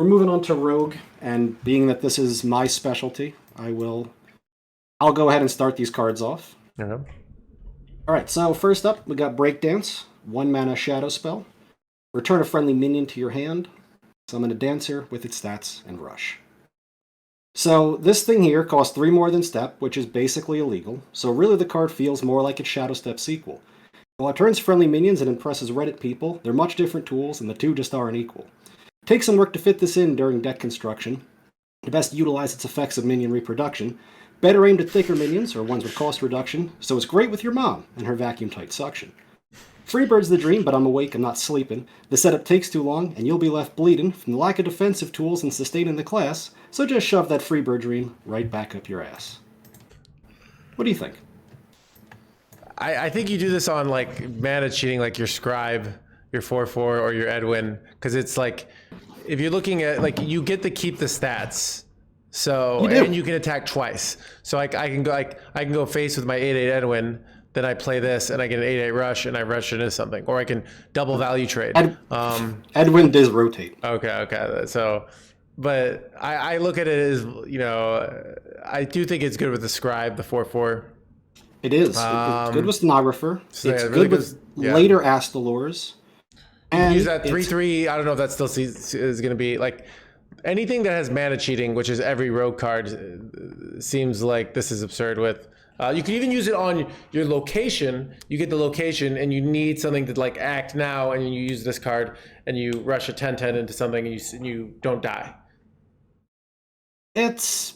We're moving on to Rogue, and being that this is my specialty, I'll go ahead and start these cards off. Okay. Alright, so first up, we got Breakdance, 1 mana Shadow spell. Return a friendly minion to your hand. Summon a dancer with its stats and rush. So this thing here costs 3 more than Step, which is basically illegal, so really the card feels more like its Shadow Step sequel. While it turns friendly minions and impresses Reddit people, they're much different tools and the two just aren't equal. It takes some work to fit this in during deck construction, to best utilize its effects of minion reproduction, better aimed at thicker minions or ones with cost reduction, so it's great with your mom and her vacuum-tight suction. Freebird's the dream, but I'm awake and not sleeping. The setup takes too long, and you'll be left bleeding from the lack of defensive tools and sustaining the class, so just shove that Freebird dream right back up your ass. What do you think? I think you do this on like mana cheating, like your Scribe, your 4/4, or your Edwin, because it's like, if you're looking at, like, you get to keep the stats. So, and you can attack twice. So I can go face with my 8/8 Edwin, then I play this and I get an 8/8 rush and I rush into something, or I can double value trade. Edwin does rotate. Okay. So, but I look at it as, I do think it's good with the Scribe, the 4/4. It is. It's good with Stenographer. So it's really good with later Astalors. And use that 3/3. I don't know if that still is going to be like anything that has mana cheating, which is every rogue card. Seems like this is absurd with. You can even use it on your location. You get the location and you need something to like act now, and you use this card and you rush a 10/10 into something and you don't die. This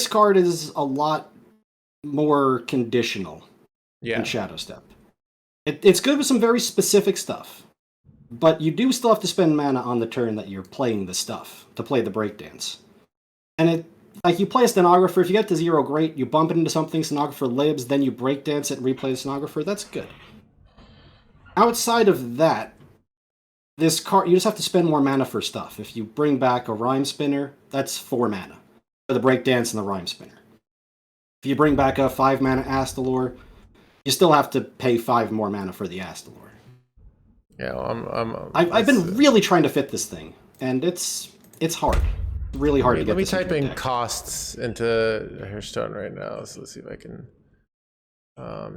card is a lot more conditional than Shadow Step. It's good with some very specific stuff, but you do still have to spend mana on the turn that you're playing the stuff to play the Breakdance. And like, you play a Stenographer, if you get to 0, great. You bump it into something, Stenographer libs, then you Breakdance it and replay the Stenographer. That's good. Outside of that, this card, you just have to spend more mana for stuff. If you bring back a Rhyme Spinner, that's 4 mana for the Breakdance and the Rhyme Spinner. If you bring back a 5 mana Astalor, you still have to pay 5 more mana for the Astalor. Yeah, I've been really trying to fit this thing, and it's hard. Really hard to get. Let me type in costs into Hearthstone right now. So let's see if I can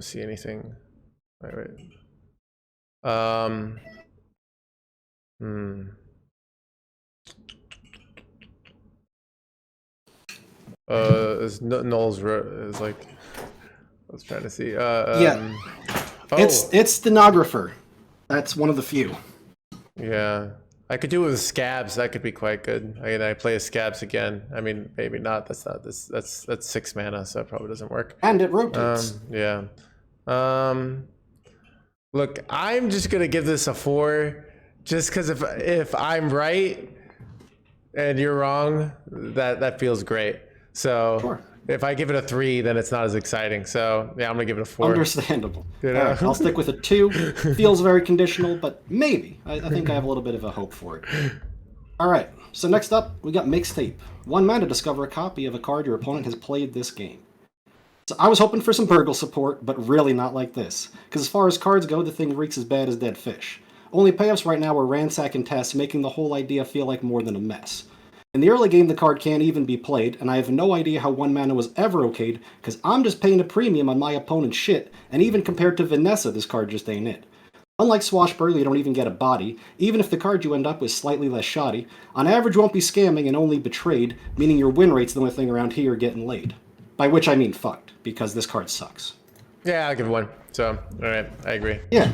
see anything. Wait. Null's is like, I was trying to see. It's Stenographer. That's one of the few. Yeah, I could do it with Scabs. That could be quite good. I play a Scabs again. I mean, maybe not. That's 6 mana, so it probably doesn't work. And it rotates. Look, I'm just gonna give this a 4, just because if I'm right and you're wrong, that feels great. So sure. If I give it a 3, then it's not as exciting. So yeah, I'm gonna give it a 4. Understandable. Right, I'll stick with a 2. Feels very conditional, but maybe. I think I have a little bit of a hope for it. All right. So next up, we got Mixtape. 1 mana to discover a copy of a card your opponent has played this game. So I was hoping for some Burgle support, but really not like this. Because as far as cards go, the thing reeks as bad as dead fish. Only payoffs right now are Ransack and Test, making the whole idea feel like more than a mess. In the early game, the card can't even be played, and I have no idea how 1 mana was ever okayed, because I'm just paying a premium on my opponent's shit, and even compared to Vanessa, this card just ain't it. Unlike Swashbuckler, you don't even get a body. Even if the card you end up with is slightly less shoddy, on average you won't be scamming and only betrayed, meaning your win rate's the only thing around here getting laid. By which I mean fucked, because this card sucks. Yeah, I'll give it 1. So, alright, I agree. Yeah.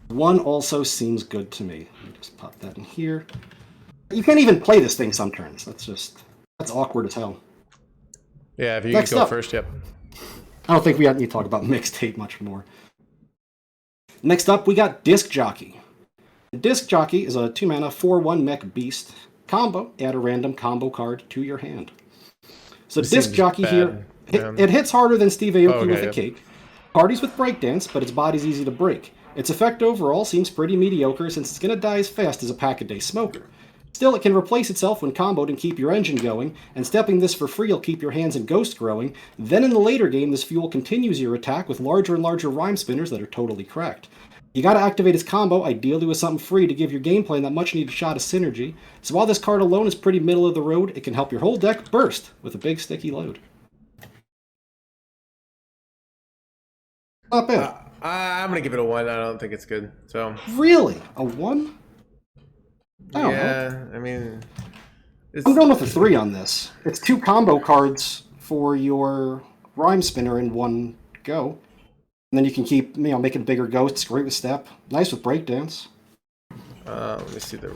1 also seems good to me. Let me just pop that in here. You can't even play this thing some turns. That's awkward as hell. Yeah, if you can go first, yep. I don't think we need to talk about Mixtape much more. Next up, we got Disc Jockey. Disc Jockey is a 2 mana 4/1 mech beast. Combo, add a random combo card to your hand. So Disc Jockey here, it hits harder than Steve Aoki with a cake. Parties with Breakdance, but its body's easy to break. Its effect overall seems pretty mediocre since it's going to die as fast as a pack-a-day smoker. Still, it can replace itself when comboed and keep your engine going, and stepping this for free will keep your hands and Ghost growing. Then in the later game, this fuel continues your attack with larger and larger Rhyme Spinners that are totally cracked. You got to activate his combo, ideally with something free to give your game plan that much needed shot of synergy. So while this card alone is pretty middle of the road, it can help your whole deck burst with a big sticky load. Not bad. I'm gonna give it a 1. I don't think it's good. So Really? A 1? I don't know. I mean, I'm going with a 3 on this. It's 2 combo cards for your Rhyme Spinner in one go. And then you can keep, making bigger ghosts. Great with step. Nice with breakdance. Let me see the.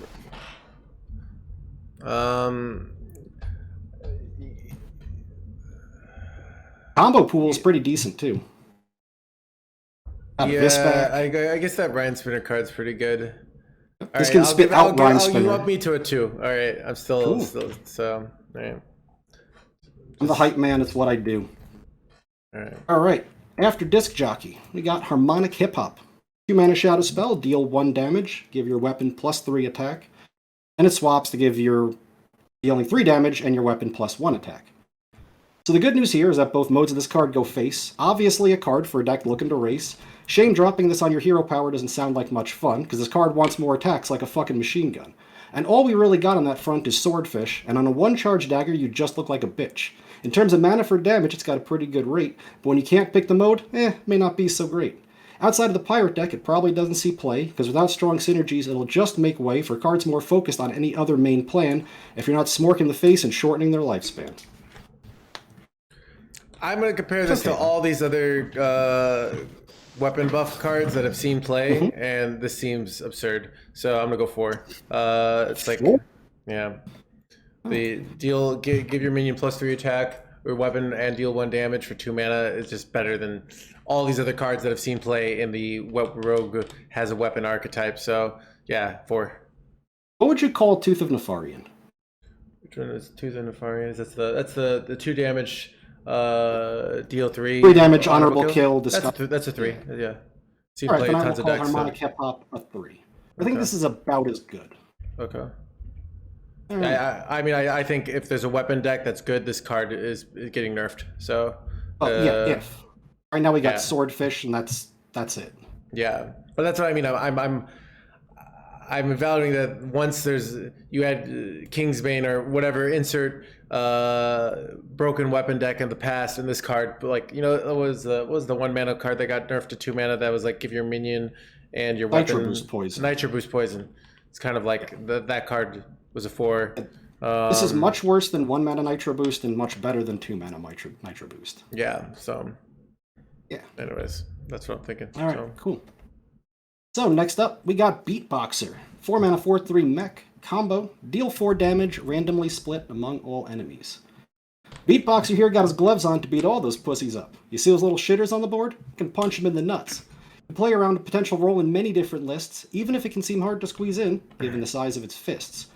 Combo pool is pretty decent too. Yeah, I guess that Ryan Spinner card's pretty good. This can spit out Rhyme Spinner. You up me to a 2. All right, I'm still so. All right. I'm the hype man. It's what I do. All right. After Disc Jockey, we got Harmonic Hip Hop. 2 mana Shadow Spell, deal 1 damage, give your weapon +3 attack, and it swaps to give your dealing 3 damage and your weapon +1 attack. So the good news here is that both modes of this card go face. Obviously a card for a deck looking to race. Shame dropping this on your hero power doesn't sound like much fun, because this card wants more attacks like a fucking machine gun. And all we really got on that front is Swordfish, and on a 1-charge dagger you just look like a bitch. In terms of mana for damage, it's got a pretty good rate, but when you can't pick the mode, may not be so great. Outside of the Pirate deck, it probably doesn't see play, because without strong synergies, it'll just make way for cards more focused on any other main plan, if you're not smorking the face and shortening their lifespan. I'm going to compare this to all these other weapon buff cards that have seen play, and this seems absurd. So I'm going to go 4. It's like, yeah. The give your minion +3 attack or weapon and deal 1 damage for 2 mana is just better than all these other cards that have seen play in the Rogue has a weapon archetype. So yeah, 4. What would you call Tooth of Nefarian? Which one is Tooth of Nefarian? That's the 2 damage deal 3. 3 damage, honorable kill. That's a 3. Yeah. Seen play then tons of decks. Harmonic Hip Hop a 3. I think this is about as good. Okay. I think if there's a weapon deck that's good, this card is getting nerfed. So if right now we got Swordfish, and that's it. Yeah, but that's what I mean. I'm evaluating that once you add Kingsbane or whatever, insert broken weapon deck in the past, and this card, like it was the 1 mana card that got nerfed to 2 mana that was like give your minion and your weapon Nitro Boost Poison. Nitro Boost Poison. It's kind of like that card was a 4. This is much worse than 1 mana Nitro Boost and much better than 2 mana Nitro Boost. Yeah, so. Yeah. Anyways, that's what I'm thinking. All right, cool. So next up, we got Beatboxer. 4 mana 4/3 mech. Combo. Deal 4 damage, randomly split among all enemies. Beatboxer here got his gloves on to beat all those pussies up. You see those little shitters on the board? You can punch them in the nuts. You can play around a potential role in many different lists, even if it can seem hard to squeeze in, given the size of its fists.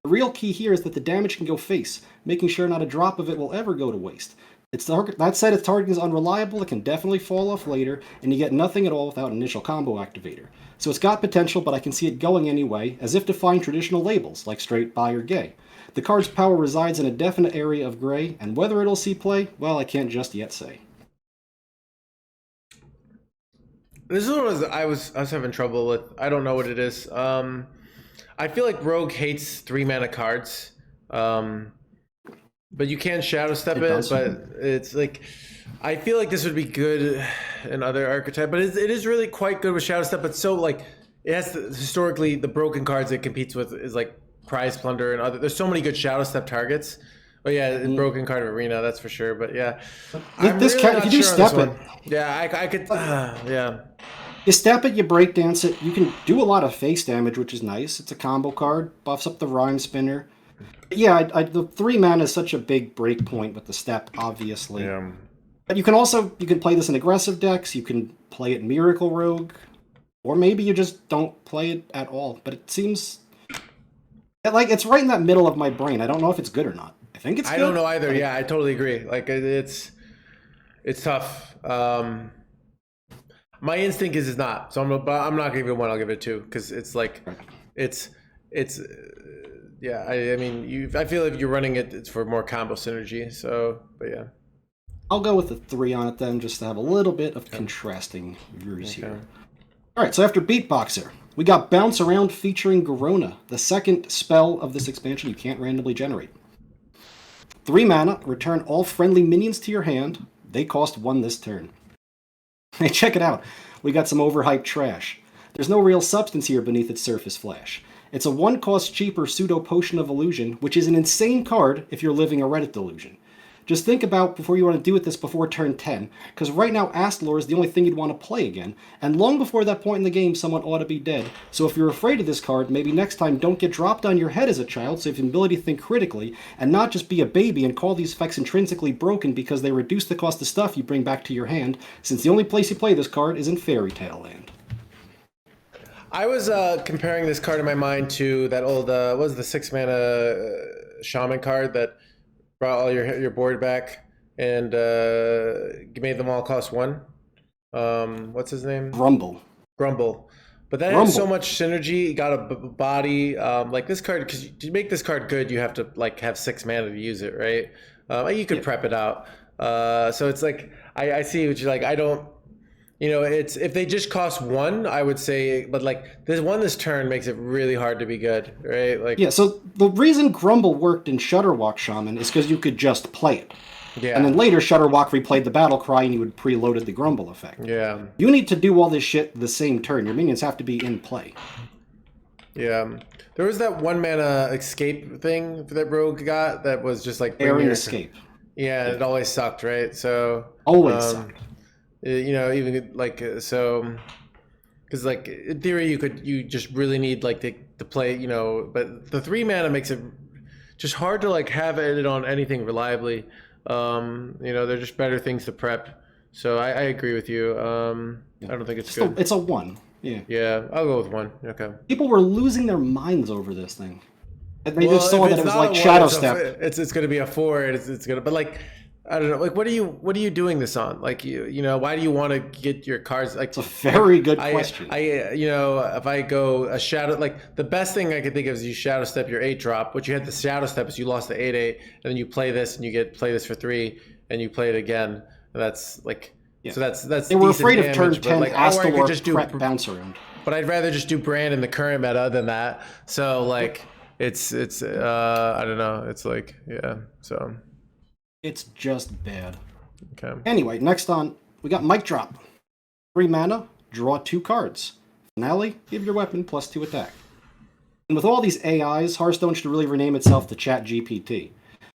The real key here is that the damage can go face, making sure not a drop of it will ever go to waste. That said, its targeting is unreliable, it can definitely fall off later, and you get nothing at all without an initial combo activator. So it's got potential, but I can see it going anyway, as if defying traditional labels, like straight, bi, or gay. The card's power resides in a definite area of gray, and whether it'll see play, well, I can't just yet say. This is what I was having trouble with. I don't know what it is. I feel like Rogue hates 3 mana cards. But you can Shadow Step it, but it's like, I feel like this would be good in other archetypes, but it is really quite good with Shadow Step, but so like, it has historically the broken cards it competes with is like Prize Plunder and other, there's so many good Shadow Step targets. But yeah, broken card of Arena, that's for sure, but yeah. If you do step it. Yeah, I could, yeah. You step it, you breakdance it, you can do a lot of face damage, which is nice. It's a combo card, buffs up the Rhyme Spinner. Yeah, the 3 mana is such a big break point with the step, obviously. Yeah. But you can play this in aggressive decks, you can play it in Miracle Rogue, or maybe you just don't play it at all. But it seems like it's right in that middle of my brain. I don't know if it's good or not. I think it's good. I don't know either. Yeah, I totally agree. Like it's tough. My instinct is not. So I'm not gonna give it 1. I'll give it 2 because it's like it's. Yeah, I mean, I feel like you're running it's for more combo synergy. So, but yeah, I'll go with a 3 on it then, just to have a little bit of contrasting views here. All right, so after Beatboxer, we got Bounce Around featuring Garona, the second spell of this expansion you can't randomly generate. 3 mana, return all friendly minions to your hand. They cost 1 this turn. Hey, check it out. We got some overhyped trash. There's no real substance here beneath its surface flash. It's a 1 cost cheaper pseudo potion of illusion, which is an insane card if you're living a Reddit delusion. Just think about before you want to do with this before turn 10, because right now Astlore is the only thing you'd want to play again, and long before that point in the game someone ought to be dead. So if you're afraid of this card, maybe next time don't get dropped on your head as a child, so you have the ability to think critically, and not just be a baby and call these effects intrinsically broken because they reduce the cost of stuff you bring back to your hand, since the only place you play this card is in Fairy Tale Land. I was comparing this card in my mind to that old, what was the 6 mana Shaman card that brought all your board back and made them all cost 1. What's his name? Grumble. But that has so much synergy. You got a body like this card, because to make this card good, you have to like have 6 mana to use it, right? You could prep it out. So it's like I see what you're like. I don't. It's if they just cost 1, I would say, but like this turn makes it really hard to be good, right? Like so the reason Grumble worked in Shutterwalk Shaman is because you could just play it. Yeah. And then later Shutterwalk replayed the battle cry and you would preloaded the Grumble effect. Yeah. You need to do all this shit the same turn. Your minions have to be in play. Yeah. There was that 1 mana escape thing that Rogue got that was just like Airing escape. Yeah, it always sucked, right? So always sucked. Even like so, because like in theory you just really need like to play, but the 3 mana makes it just hard to like have it on anything reliably. They're just better things to prep. So I agree with you. I don't think it's good. It's a 1. Yeah. Yeah, I'll go with 1. Okay. People were losing their minds over this thing. They just saw that it was like Shadow Step. It's going to be a 4. It's going to, but like. I don't know. Like, what are you doing this on? Like, why do you want to get your cards? Like, it's a very good question. If I go a shadow, like the best thing I could think of is you shadow step your 8-drop. What you had the shadow step is you lost the 8/8, and then you play this and you play this for 3, and you play it again. And that's like, so that's. They were afraid of turn 10. Like, Astalor just do bounce around. But I'd rather just do Brand in the current meta than that. So like, it's I don't know. It's like so. It's just bad. Okay. Anyway, next on, we got Mic Drop. 3 mana, draw 2 cards. Finale, give your weapon +2 attack. And with all these AIs, Hearthstone should really rename itself to ChatGPT.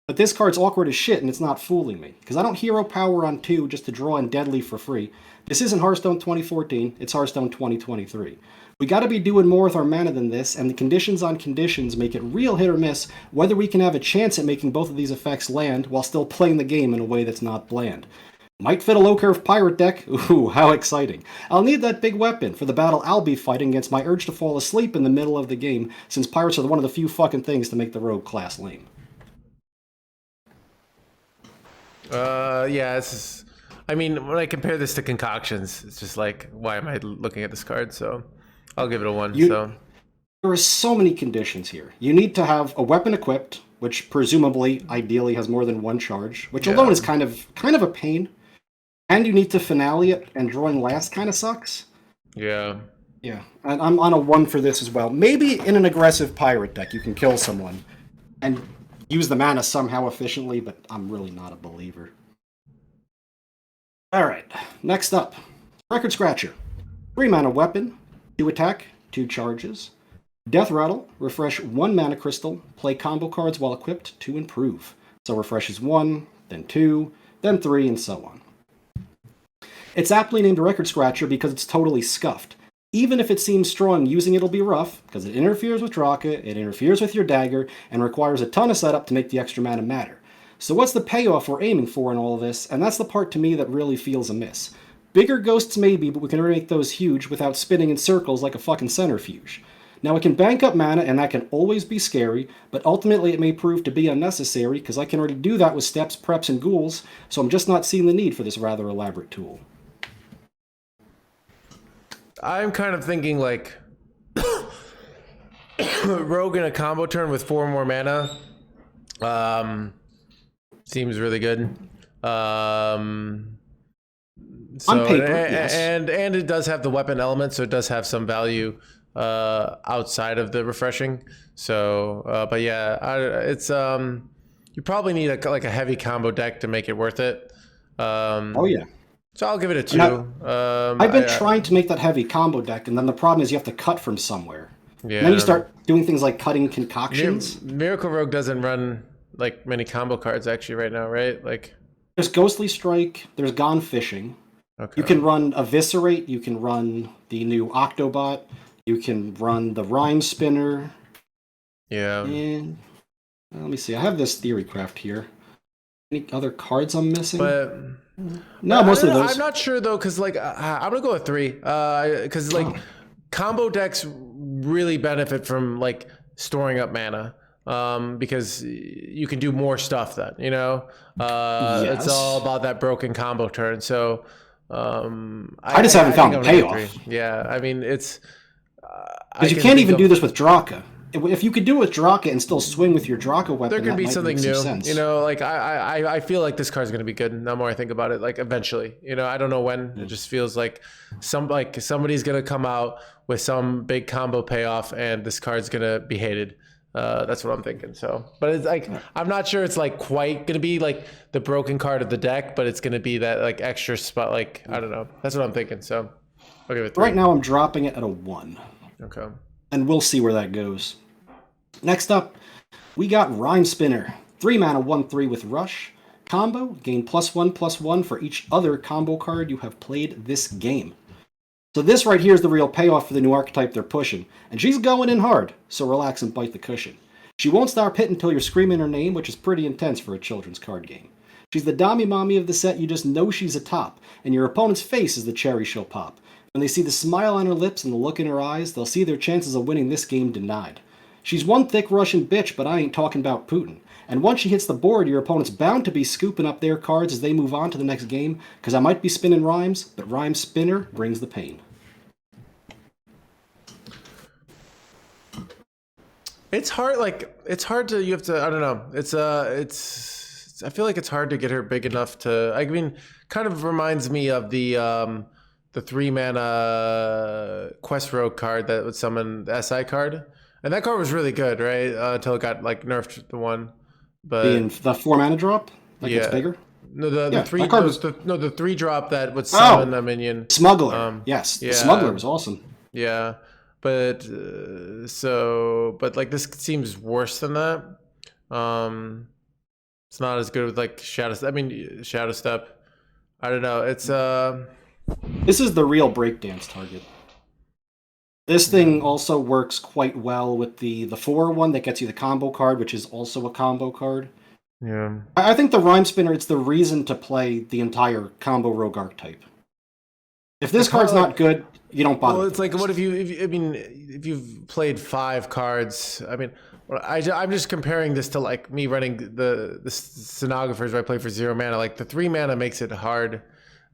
But this card's awkward as shit, and it's not fooling me. Because I don't hero power on 2 just to draw in Deadly for free. This isn't Hearthstone 2014, it's Hearthstone 2023. We gotta be doing more with our mana than this, and the conditions on conditions make it real hit or miss whether we can have a chance at making both of these effects land while still playing the game in a way that's not bland. Might fit a low-curve pirate deck. Ooh, how exciting. I'll need that big weapon for the battle I'll be fighting against my urge to fall asleep in the middle of the game, since pirates are one of the few fucking things to make the rogue class lame. Yeah, I mean, when I compare this to concoctions, it's just like, why am I looking at this card? So I'll give it a 1. There are so many conditions here. You need to have a weapon equipped, which presumably, ideally, has more than 1 charge, which alone is kind of a pain. And you need to finale it, and drawing last kind of sucks. Yeah. Yeah, and I'm on a 1 for this as well. Maybe in an aggressive pirate deck you can kill someone and use the mana somehow efficiently, but I'm really not a believer. Alright, next up. Record Scratcher. 3 mana weapon, 2 attack, 2 charges. Death Rattle, refresh 1 mana crystal, play combo cards while equipped to improve. So refreshes 1, then 2, then 3, and so on. It's aptly named Record Scratcher because it's totally scuffed. Even if it seems strong, using it'll be rough, because it interferes with Draka, it interferes with your dagger, and requires a ton of setup to make the extra mana matter. So what's the payoff we're aiming for in all of this? And that's the part to me that really feels amiss. Bigger ghosts maybe, but we can make those huge without spinning in circles like a fucking centrifuge. Now it can bank up mana, and that can always be scary, but ultimately it may prove to be unnecessary, because I can already do that with steps, preps, and ghouls, so I'm just not seeing the need for this rather elaborate tool. I'm kind of thinking like Rogue in a combo turn with 4 more mana. Seems really good. So, On paper, yes. and it does have the weapon element, so it does have some value outside of the refreshing. So, but yeah, it's you probably need like a heavy combo deck to make it worth it. Oh yeah. So I'll give it a 2. I've been trying to make that heavy combo deck, and then the problem is you have to cut from somewhere. Yeah. And then you start doing things like cutting concoctions. Miracle Rogue doesn't run like many combo cards actually right now, right? Like there's Ghostly Strike, there's Gone Fishing. Okay. You can run Eviscerate, you can run the new Octobot, you can run the Rhyme Spinner. Yeah. And let me see, I have this Theorycraft here. Any other cards I'm missing? But no, mostly those. I'm not sure though, because like I'm gonna go with 3. Because like combo decks really benefit from like storing up mana. Because you can do more stuff then, you know. Yes. It's all about that broken combo turn. So I just haven't found a payoff. Yeah, I mean it's because you can't even do this with Draka. If you could do it with Draka and still swing with your Draka weapon, there could be something new. Sense. You know, like I feel like this card's gonna be good. The more I think about it, like eventually, you know, I don't know when. It just feels like somebody's gonna come out with some big combo payoff, and this card's gonna be hated. That's what I'm thinking. So, but it's like I'm not sure it's like quite gonna be like the broken card of the deck, but it's gonna be that like extra spot. Like I don't know. That's what I'm thinking. So, I'll give it 3. Right now, I'm dropping it at a 1. Okay. And we'll see where that goes. Next up, we got Rhyme Spinner. 3 mana, 1/3 with Rush. Combo, gain +1/+1 for each other combo card you have played this game. So this right here is the real payoff for the new archetype they're pushing. And she's going in hard, so relax and bite the cushion. She won't stop hitting until you're screaming her name, which is pretty intense for a children's card game. She's the Dami Mommy of the set, you just know she's a top, and your opponent's face is the cherry she'll pop. When they see the smile on her lips and the look in her eyes, they'll see their chances of winning this game denied. She's one thick Russian bitch, but I ain't talking about Putin. And once she hits the board, your opponent's bound to be scooping up their cards as they move on to the next game, because I might be spinning rhymes, but Rhyme Spinner brings the pain. It's hard. Like it's hard to. You have to. I don't know. It's. I feel like it's hard to get her big enough to. I mean, kind of reminds me of the 3 mana Quest Rogue card that would summon the SI card, and that card was really good, right? Until it got like nerfed the 1. But the 4 mana drop that gets bigger. No, the 3. The 3 drop that would summon a minion. Smuggler. Yes, the Smuggler was awesome. Yeah. But but like this seems worse than that. It's not as good with like Shadow Step. I don't know. It's This is the real breakdance target. This thing also works quite well with the 4 one that gets you the combo card, which is also a combo card. Yeah. I think the Rhyme Spinner, it's the reason to play the entire combo rogue archetype. If this card's not good, you don't bother. Well, it's like, what if if you've played 5 cards? I mean, I'm just comparing this to like me running the stenographers where I play for 0 mana. Like the 3 mana makes it hard.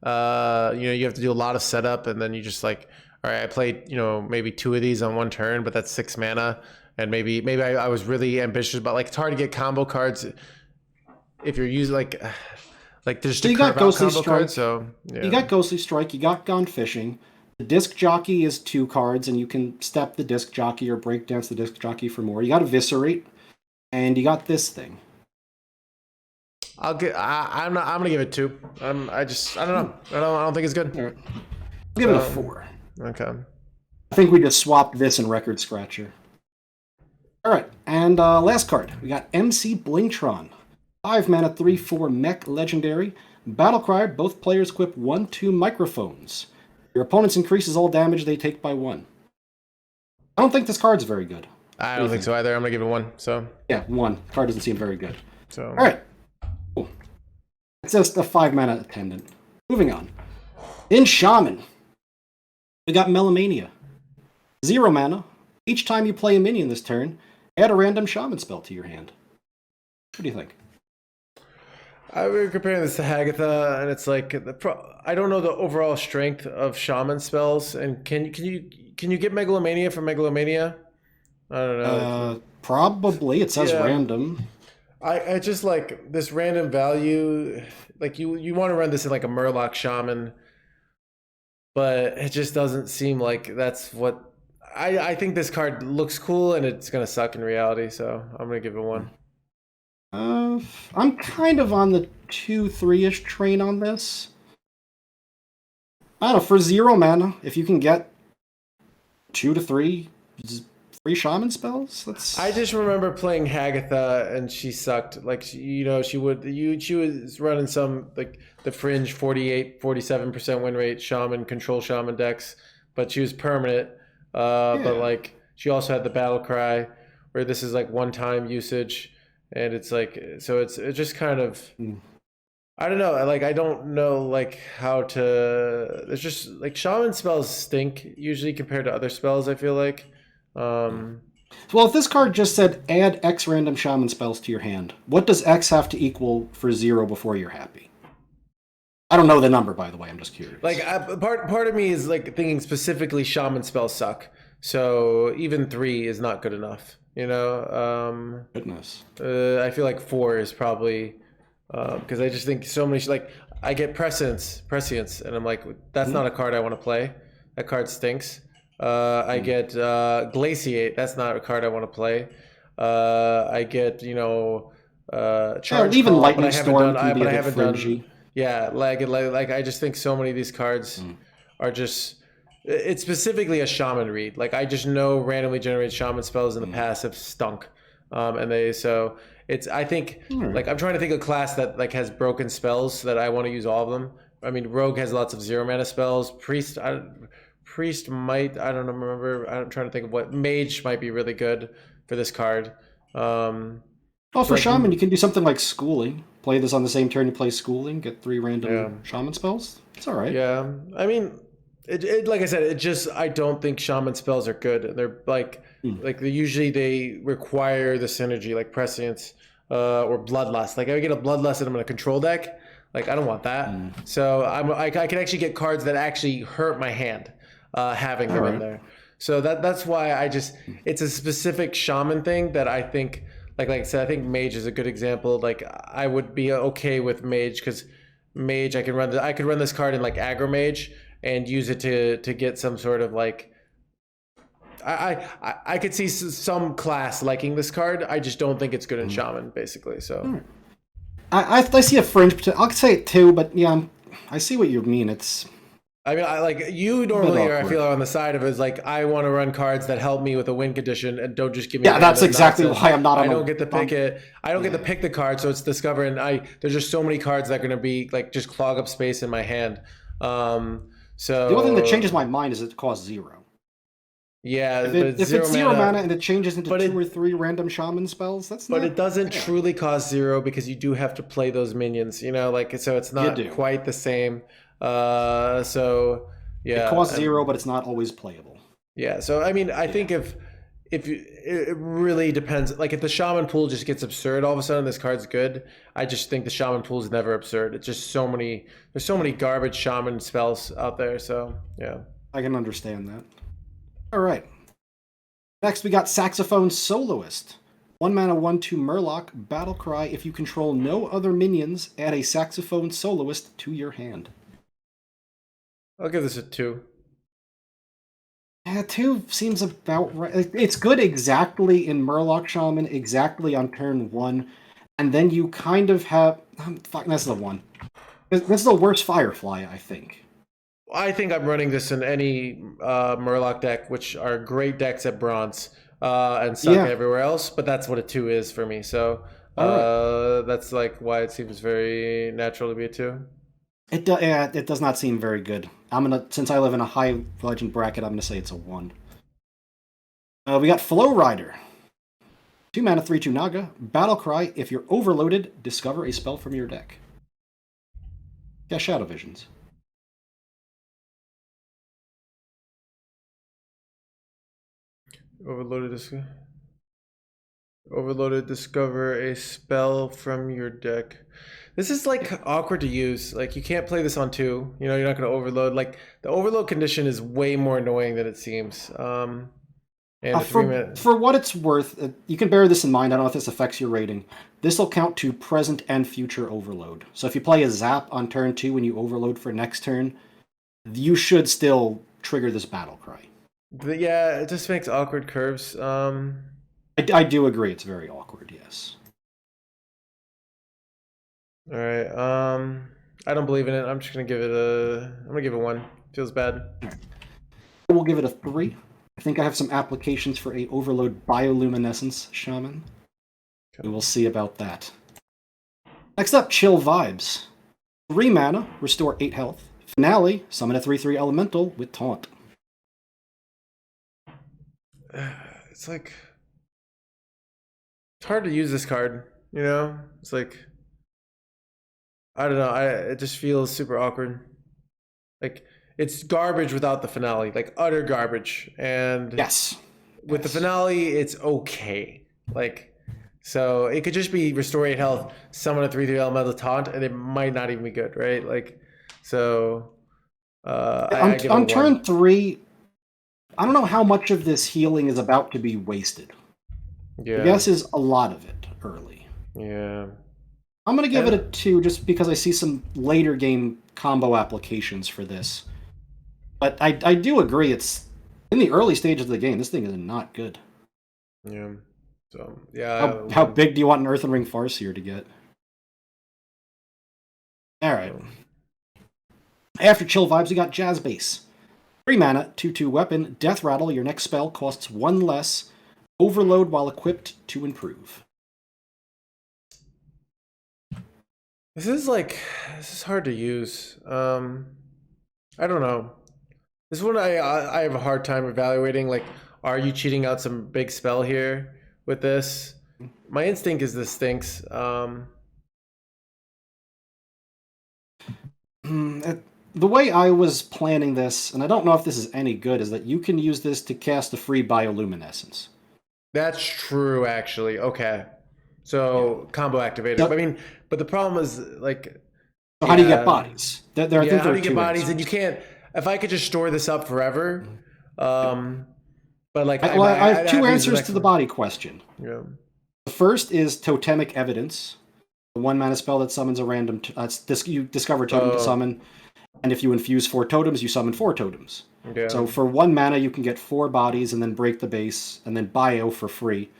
You know, you have to do a lot of setup, and then you just like, all right, I played, you know, maybe 2 of these on 1 turn, but that's 6 mana, and maybe I was really ambitious, but like it's hard to get combo cards if you're using like there's you got Ghostly Strike. Cards, so yeah. You got Ghostly Strike. You got Gone Fishing. The Disc Jockey is 2 cards, and you can step the Disc Jockey or breakdance the Disc Jockey for more. You got Eviscerate, and you got this thing. I'm gonna give it 2. I don't know. I don't think it's good. All right. I'll give it a 4. Okay. I think we just swapped this and Record Scratcher. All right, and last card. We got MC Blingtron. 5 mana, 3/4 mech legendary. Battlecry, both players equip 1/2 microphones. Your opponents increases all damage they take by 1. I don't think this card's very good. I don't think so either. I'm gonna give it 1. So yeah, 1. The card doesn't seem very good. So all right. Cool. It's just a 5 mana attendant. Moving on. In Shaman, we got Melomania. 0 mana. Each time you play a minion this turn, add a random Shaman spell to your hand. What do you think? We were comparing this to Hagatha, and it's like I don't know the overall strength of Shaman spells. And can you get Megalomania from Megalomania? I don't know. Probably. It says random. I just like this random value. Like you want to run this in like a Murloc Shaman. but it just doesn't seem like that's what. I think this card looks cool, and it's gonna suck in reality. So I'm gonna give it 1. I'm kind of on the 2-3-ish train on this. I don't know, for 0 mana, if you can get 2 to 3 free shaman spells, that's... I just remember playing Hagatha, and she sucked. Like, she was running some, like, the fringe 47% win rate shaman, control shaman decks, but she was permanent. But, like, she also had the battle cry, where this is, like, one-time usage, and it's, like, so it's just kind of... I don't know. Like, I don't know, like, how to... There's just, like, shaman spells stink, usually, compared to other spells, I feel like. Well, if this card just said, add X random shaman spells to your hand, what does X have to equal for 0 before you're happy? I don't know the number, by the way. I'm just curious. Like, part of me is, like, thinking specifically shaman spells suck. So even 3 is not good enough, you know? Goodness. I feel like 4 is probably... because I just think so many, like, I get Prescience, and I'm like, that's not a card I want to play. That card stinks. I get Glaciate. That's not a card I want to play. I get, Charge even Call, Lightning but I haven't Storm done. can be But a I bit haven't fringy. done. Yeah, like I just think so many of these cards are just. It's specifically a shaman read. Like, I just know randomly generated shaman spells in the past have stunk, and it's. I think like I'm trying to think of a class that like has broken spells so that I want to use all of them. I mean, Rogue has lots of 0 mana spells. Priest might. I don't remember. I'm trying to think of what Mage might be really good for this card. Well, for like, Shaman, you can do something like Schooling. Play this on the same turn you play Schooling, get 3 random Shaman spells. It's all right. Yeah, I mean, it like I said, it just I don't think Shaman spells are good. They're like usually they require the synergy, like Prescience or Bloodlust. Like, I get a Bloodlust and I'm in a control deck. Like, I don't want that. So I can actually get cards that actually hurt my hand having them in there. So that's why it's a specific Shaman thing that I think. Like I said, I think Mage is a good example. Like, I would be okay with Mage because Mage, I could run this card in like Aggro Mage and use it to get some sort of like. I could see some class liking this card. I just don't think it's good in Shaman, basically. So. I see a fringe. I'll say it too, but yeah, I see what you mean. It's. I mean, I like you normally are. I feel on the side of it is like I want to run cards that help me with a win condition and don't just give me. Yeah, that's exactly why I'm not. I don't get to pick it. I don't get to pick the card, so it's discover. And there's just so many cards that are going to be like just clog up space in my hand. So the only thing that changes my mind is it costs 0. Yeah, if it's 0 mana and it changes into 2 or 3 random shaman spells, that's not. But it doesn't truly cost 0 because you do have to play those minions. You know, like so it's not quite the same. So yeah, it costs 0, but it's not always playable. Yeah, so I mean, I think if it really depends. Like, if the shaman pool just gets absurd, all of a sudden this card's good. I just think the shaman pool is never absurd. It's just there's so many garbage shaman spells out there. So yeah, I can understand that. All right. Next, we got Saxophone Soloist. 1 mana, 1/2 Murloc, Battle Cry. If you control no other minions, add a Saxophone Soloist to your hand. I'll give this a 2. Yeah, 2 seems about right. It's good exactly in Murloc Shaman, exactly on turn 1, and then you kind of have... Fuck, that's the one. This is the worst Firefly, I think. I think I'm running this in any Murloc deck, which are great decks at Bronze and suck everywhere else, but that's what a 2 is for me. So that's like why it seems very natural to be a 2. It does not seem very good. Since I live in a high legend bracket, I'm gonna say it's a 1. We got Flow Rider. 2 mana, 3/2 Naga. Battle Cry. If you're overloaded, discover a spell from your deck. Yeah, Shadow Visions. Overloaded, discover a spell from your deck. This is like awkward to use. Like, you can't play this on 2. You know, you're not going to overload. Like, the overload condition is way more annoying than it seems. And for what it's worth, you can bear this in mind. I don't know if this affects your rating. This will count to present and future overload. So if you play a Zap on turn 2 and you overload for next turn, you should still trigger this battle cry. But yeah, it just makes awkward curves. I do agree, it's very awkward, yes. All right. I don't believe in it. I'm just gonna give it I'm gonna give it 1. Feels bad. I will give it a 3. I think I have some applications for a Overload Bioluminescence Shaman. Okay. We will see about that. Next up, Chill Vibes. 3 mana, restore 8 health. Finale, summon a 3/3 elemental with Taunt. It's like it's hard to use this card, you know? It's like I don't know, it just feels super awkward. Like it's garbage without the finale, like utter garbage. And Yes. with the finale, it's okay. Like so it could just be restore 8 health, summon a 3/3 elemental taunt, and it might not even be good, right? Like so I give it on 1. turn 3, I don't know how much of this healing is about to be wasted. Yeah. The guess is a lot of it early. Yeah. I'm going to give it a 2 just because I see some later game combo applications for this. But I do agree, it's in the early stages of the game, this thing is not good. Yeah. So, yeah. How big do you want an Earthen Ring Farseer to get? Alright. After Chill Vibes, we got Jazz Base. 3 mana, 2/2 weapon, Death Rattle. Your next spell costs 1 less. Overload while equipped to improve. This is hard to use. I don't know. This is one I have a hard time evaluating. Like, are you cheating out some big spell here with this? My instinct is this stinks. The way I was planning this, and I don't know if this is any good, is that you can use this to cast a free bioluminescence. That's true, actually. Okay. So, combo activator. Yep. I mean, but the problem is, like... So how do you get bodies? How do you get bodies? And you can't... If I could just store this up forever... but, like... I have 2 answers to the body question. Yeah. The first is Totemic Evidence. The 1 mana spell that summons a random... you discover a totem to summon. And if you infuse 4 totems, you summon 4 totems. Yeah. So for 1 mana, you can get 4 bodies and then break the base, and then bio for free.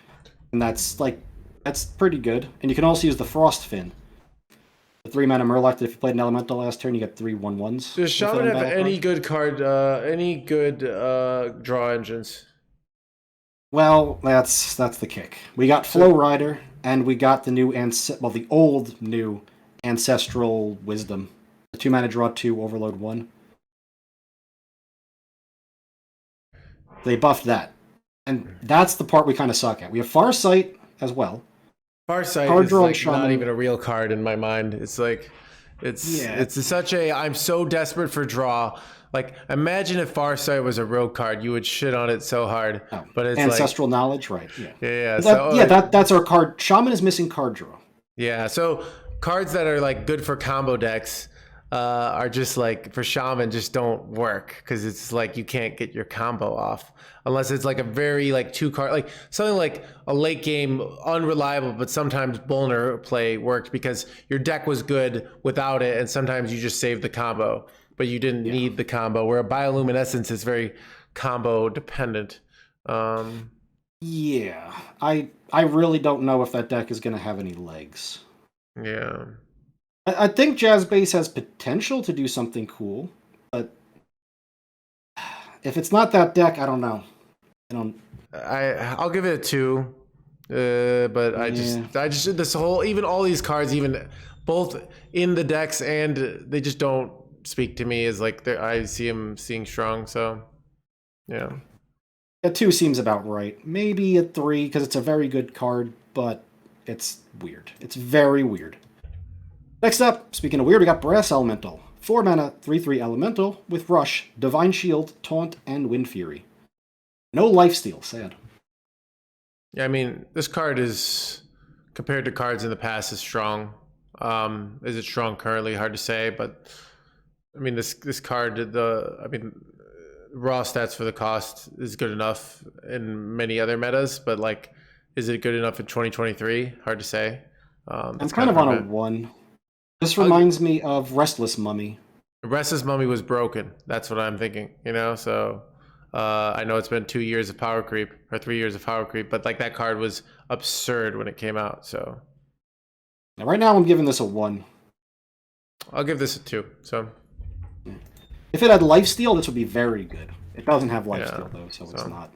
And that's pretty good. And you can also use the Frost Fin. The 3 mana Murloc that if you played an elemental last turn, you get 3 1/1s. Does Shaman have any good draw engines? Well, that's the kick. We got Flow Rider, and we got the the old new Ancestral Wisdom. The 2 mana draw 2, overload 1. They buffed that. And that's the part we kind of suck at. We have Farsight as well. Farsight is like not even a real card in my mind. It's like, it's such a, I'm so desperate for draw. Like, imagine if Farsight was a rogue card, you would shit on it so hard. Oh, but it's Ancestral Knowledge, right? Yeah. Yeah. That's our card. Shaman is missing card draw. Yeah. So cards that are like good for combo decks are just like for Shaman just don't work because it's like you can't get your combo off unless it's like a very like 2 card, like something like a late game unreliable, but sometimes Bullner play worked because your deck was good without it, and sometimes you just saved the combo, but you didn't need the combo. Where a bioluminescence is very combo dependent. Yeah, I really don't know if that deck is going to have any legs. Yeah. I think Jazz Base has potential to do something cool, but if it's not that deck, I don't know. I'll give it a 2, but I just this whole, even all these cards, even both in the decks, and they just don't speak to me as like I see them seeing strong. So yeah, a 2 seems about right. Maybe a 3 because it's a very good card, but it's weird. It's very weird. Next up, speaking of weird, we got Brass Elemental. 4 mana, 3/3 Elemental with Rush, Divine Shield, Taunt, and Wind Fury. No lifesteal, sad. Yeah, I mean, this card is, compared to cards in the past, is strong. Is it strong currently? Hard to say, but I mean, this card, raw stats for the cost is good enough in many other metas, but like, is it good enough in 2023? Hard to say. I'm kind of on a 1. This reminds me of Restless Mummy. Restless Mummy was broken. That's what I'm thinking, you know? So I know it's been 2 years of power creep or 3 years of power creep, but like that card was absurd when it came out. So Now, right now, I'm giving this a 1. I'll give this a 2. So If it had lifesteal, this would be very good. It doesn't have lifesteal, though, so it's not.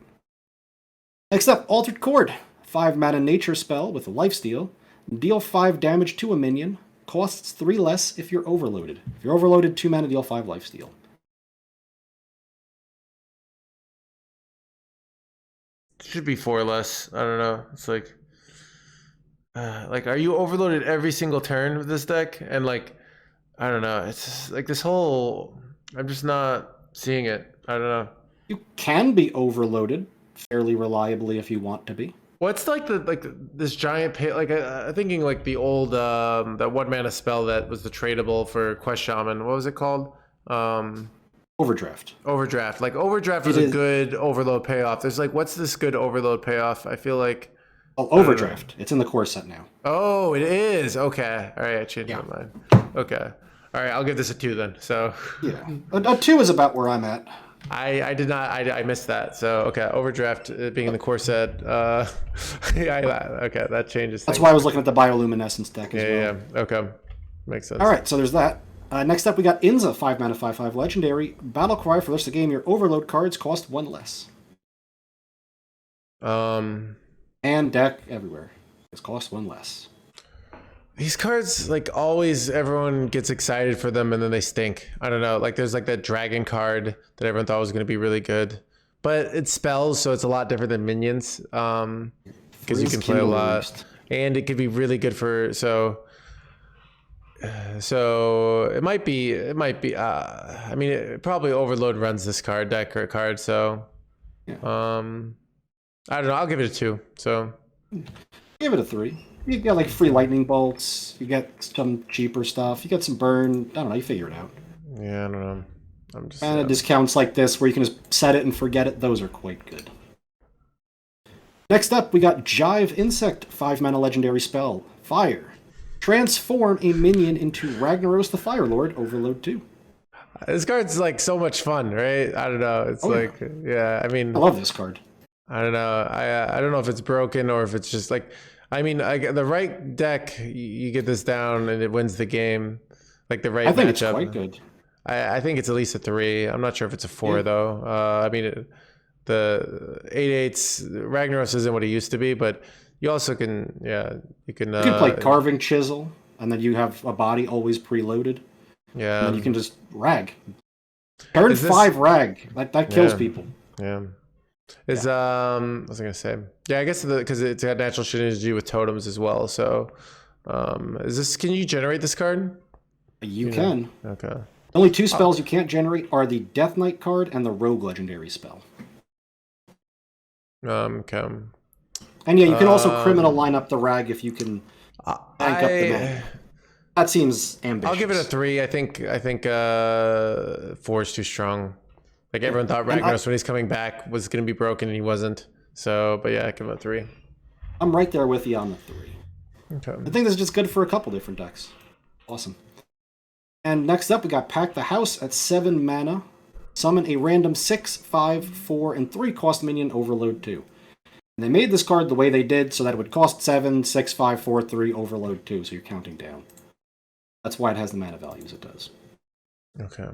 Next up, Altered Chord. 5 mana nature spell with lifesteal. Deal 5 damage to a minion. Costs 3 less if you're overloaded. If you're overloaded, 2 mana, deal 5 lifesteal. should be 4 less. I don't know. It's like, are you overloaded every single turn with this deck? And like, I don't know. It's just, like this whole. I'm just not seeing it. I don't know. You can be overloaded fairly reliably if you want to be. What's like this giant pay? Like I'm thinking like the old that 1 mana spell that was the tradable for Quest Shaman. What was it called? Overdraft. Overdraft. Like Overdraft was a good overload payoff. There's like, what's this good overload payoff? I feel like. Oh, Overdraft. It's in the core set now. Oh, it is. Okay. All right. I changed my mind. Okay. All right. I'll give this a 2 then. So. Yeah. A 2 is about where I'm at. I did not. I missed that. So okay. Overdraft being in the core set. Okay. That changes things. That's why I was looking at the bioluminescence deck as well. Yeah. Okay. Makes sense. All right. So there's that. Next up, we got Inza, 5 mana, 5/5 legendary. Battle Cry. For the rest of the game, your overload cards cost 1 less. And deck everywhere. It's cost 1 less. These cards, like always, everyone gets excited for them and then they stink. I don't know. Like there's like that dragon card that everyone thought was going to be really good, but it spells, so it's a lot different than minions. Because you can play a lot, and it could be really good for So it might be. I mean, probably Overload runs this deck or card. So, yeah. I don't know. I'll give it a 2. So, give it a 3. You get like free lightning bolts. You get some cheaper stuff. You get some burn. I don't know. You figure it out. Yeah, I don't know. I'm just. And discounts like this, where you can just set it and forget it. Those are quite good. Next up, we got Jive Insect, 5 mana legendary spell. Fire. Transform a minion into Ragnaros the Fire Lord, Overload 2. This card's like so much fun, right? I don't know. It's yeah. I mean, I love this card. I don't know. I don't know if it's broken or if it's just like, I mean, the right deck, you get this down and it wins the game. Like the right matchup. I think it's quite good. I think it's at least a 3. I'm not sure if it's a 4 though. I mean, the 8/8s Ragnaros isn't what it used to be, but you also can, you can play Carving Chisel, and then you have a body always preloaded. Yeah. And then you can just rag. Turn 5 rag. That kills people. Yeah. What was I gonna say? Yeah, I guess because it's got natural synergy with totems as well. So, can you generate this card? You can. Okay. Only 2 spells you can't generate are the Death Knight card and the Rogue Legendary spell. Okay. And yeah, you can also criminal line up the rag if you can bank up the mana. That seems ambitious. I'll give it a 3. I think 4 is too strong. Like everyone thought Ragnaros when he's coming back was going to be broken and he wasn't. So, but yeah, I give it a 3. I'm right there with you on the 3. Okay. I think this is just good for a couple different decks. Awesome. And next up, we got Pack the House at 7 mana. Summon a random 6, 5, 4, and 3 cost minion, Overload 2. And they made this card the way they did so that it would cost 7, 6, 5, 4, 3, Overload 2, so you're counting down. That's why it has the mana values it does. Okay.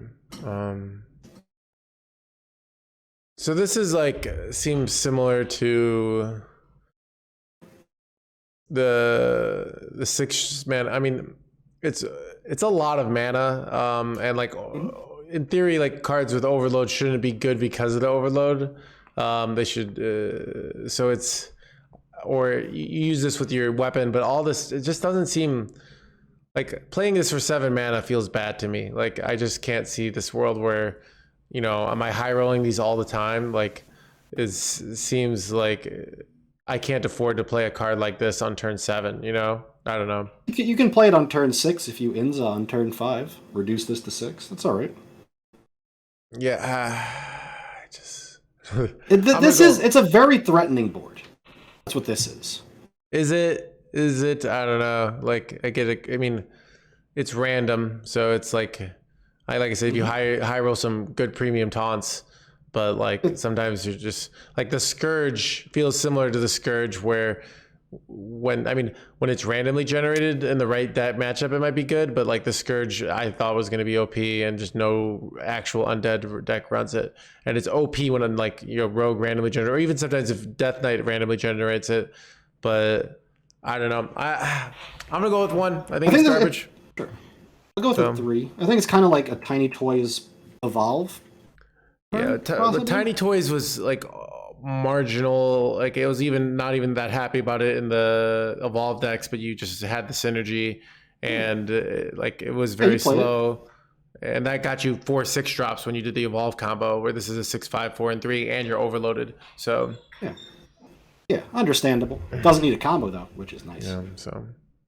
So this is like, seems similar to the 6 mana. I mean, it's a lot of mana, and like in theory, like cards with overload shouldn't be good because of the overload. They should. So it's, or you use this with your weapon, but all this, it just doesn't seem like playing this for 7 mana feels bad to me. Like I just can't see this world where, you know, am I high rolling these all the time? Like seems like I can't afford to play a card like this on turn 7, you know? I don't know. You can play it on turn 6 if you Inza on turn 5. Reduce this to 6. That's all right. Yeah, I just... it's a very threatening board. That's what this is. Is it? I don't know. Like, I get it. I mean, it's random, so it's like, Like I said, if you high roll some good premium taunts, but like sometimes you're just like the Scourge feels similar to the Scourge where when it's randomly generated in the right that matchup, it might be good, but like the Scourge I thought was going to be OP and just no actual undead deck runs it, and it's OP when like Rogue randomly generates, or even sometimes if Death Knight randomly generates it, but I don't know. I'm gonna go with 1. I think it's garbage. Sure. I'll go with 3. I think it's kind of like a Tiny Toys Evolve. Yeah, the Tiny Toys was like marginal. Like it was even not even that happy about it in the Evolve decks, but you just had the synergy, and like it was very slow. And that got you 4 6-drops when you did the Evolve combo, where this is a 6 5 4 and 3, and you're overloaded. So yeah, understandable. It doesn't need a combo though, which is nice. Yeah, so.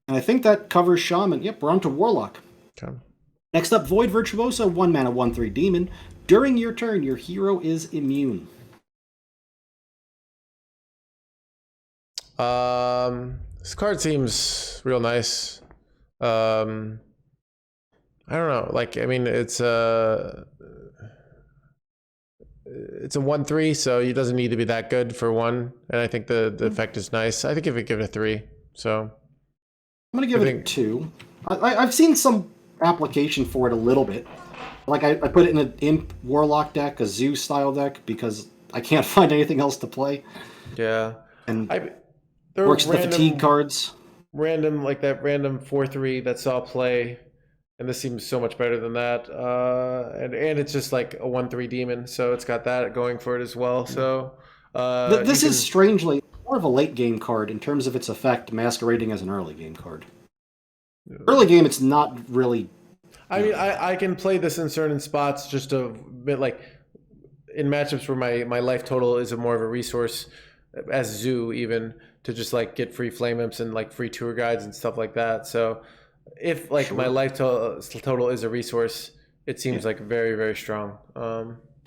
And I think that covers Shaman. Yep, we're on to Warlock. Okay. Next up, Void Virtuoso, 1 mana, 1/3 demon. During your turn, your hero is immune. This card seems real nice. I don't know. Like, I mean, it's a 1/3, so it doesn't need to be that good for 1. And I think the effect is nice. I think if it give it a 3, so I'm gonna give it a 2. I've seen some application for it a little bit. Like I put it in an Imp Warlock deck, a Zoo style deck, because I can't find anything else to play. Yeah, and works with the fatigue cards. Random like that random 4/3 that saw play, and this seems so much better than that. And it's just like a 1/3 demon, so it's got that going for it as well. So this is strangely more of a late game card in terms of its effect, masquerading as an early game card. Early game, it's not really. I mean, I can play this in certain spots just a bit, like in matchups where my life total is more of a resource, as Zoo even, to just like get free flame imps and like free tour guides and stuff like that. So if like my life total is a resource, it seems like very, very strong.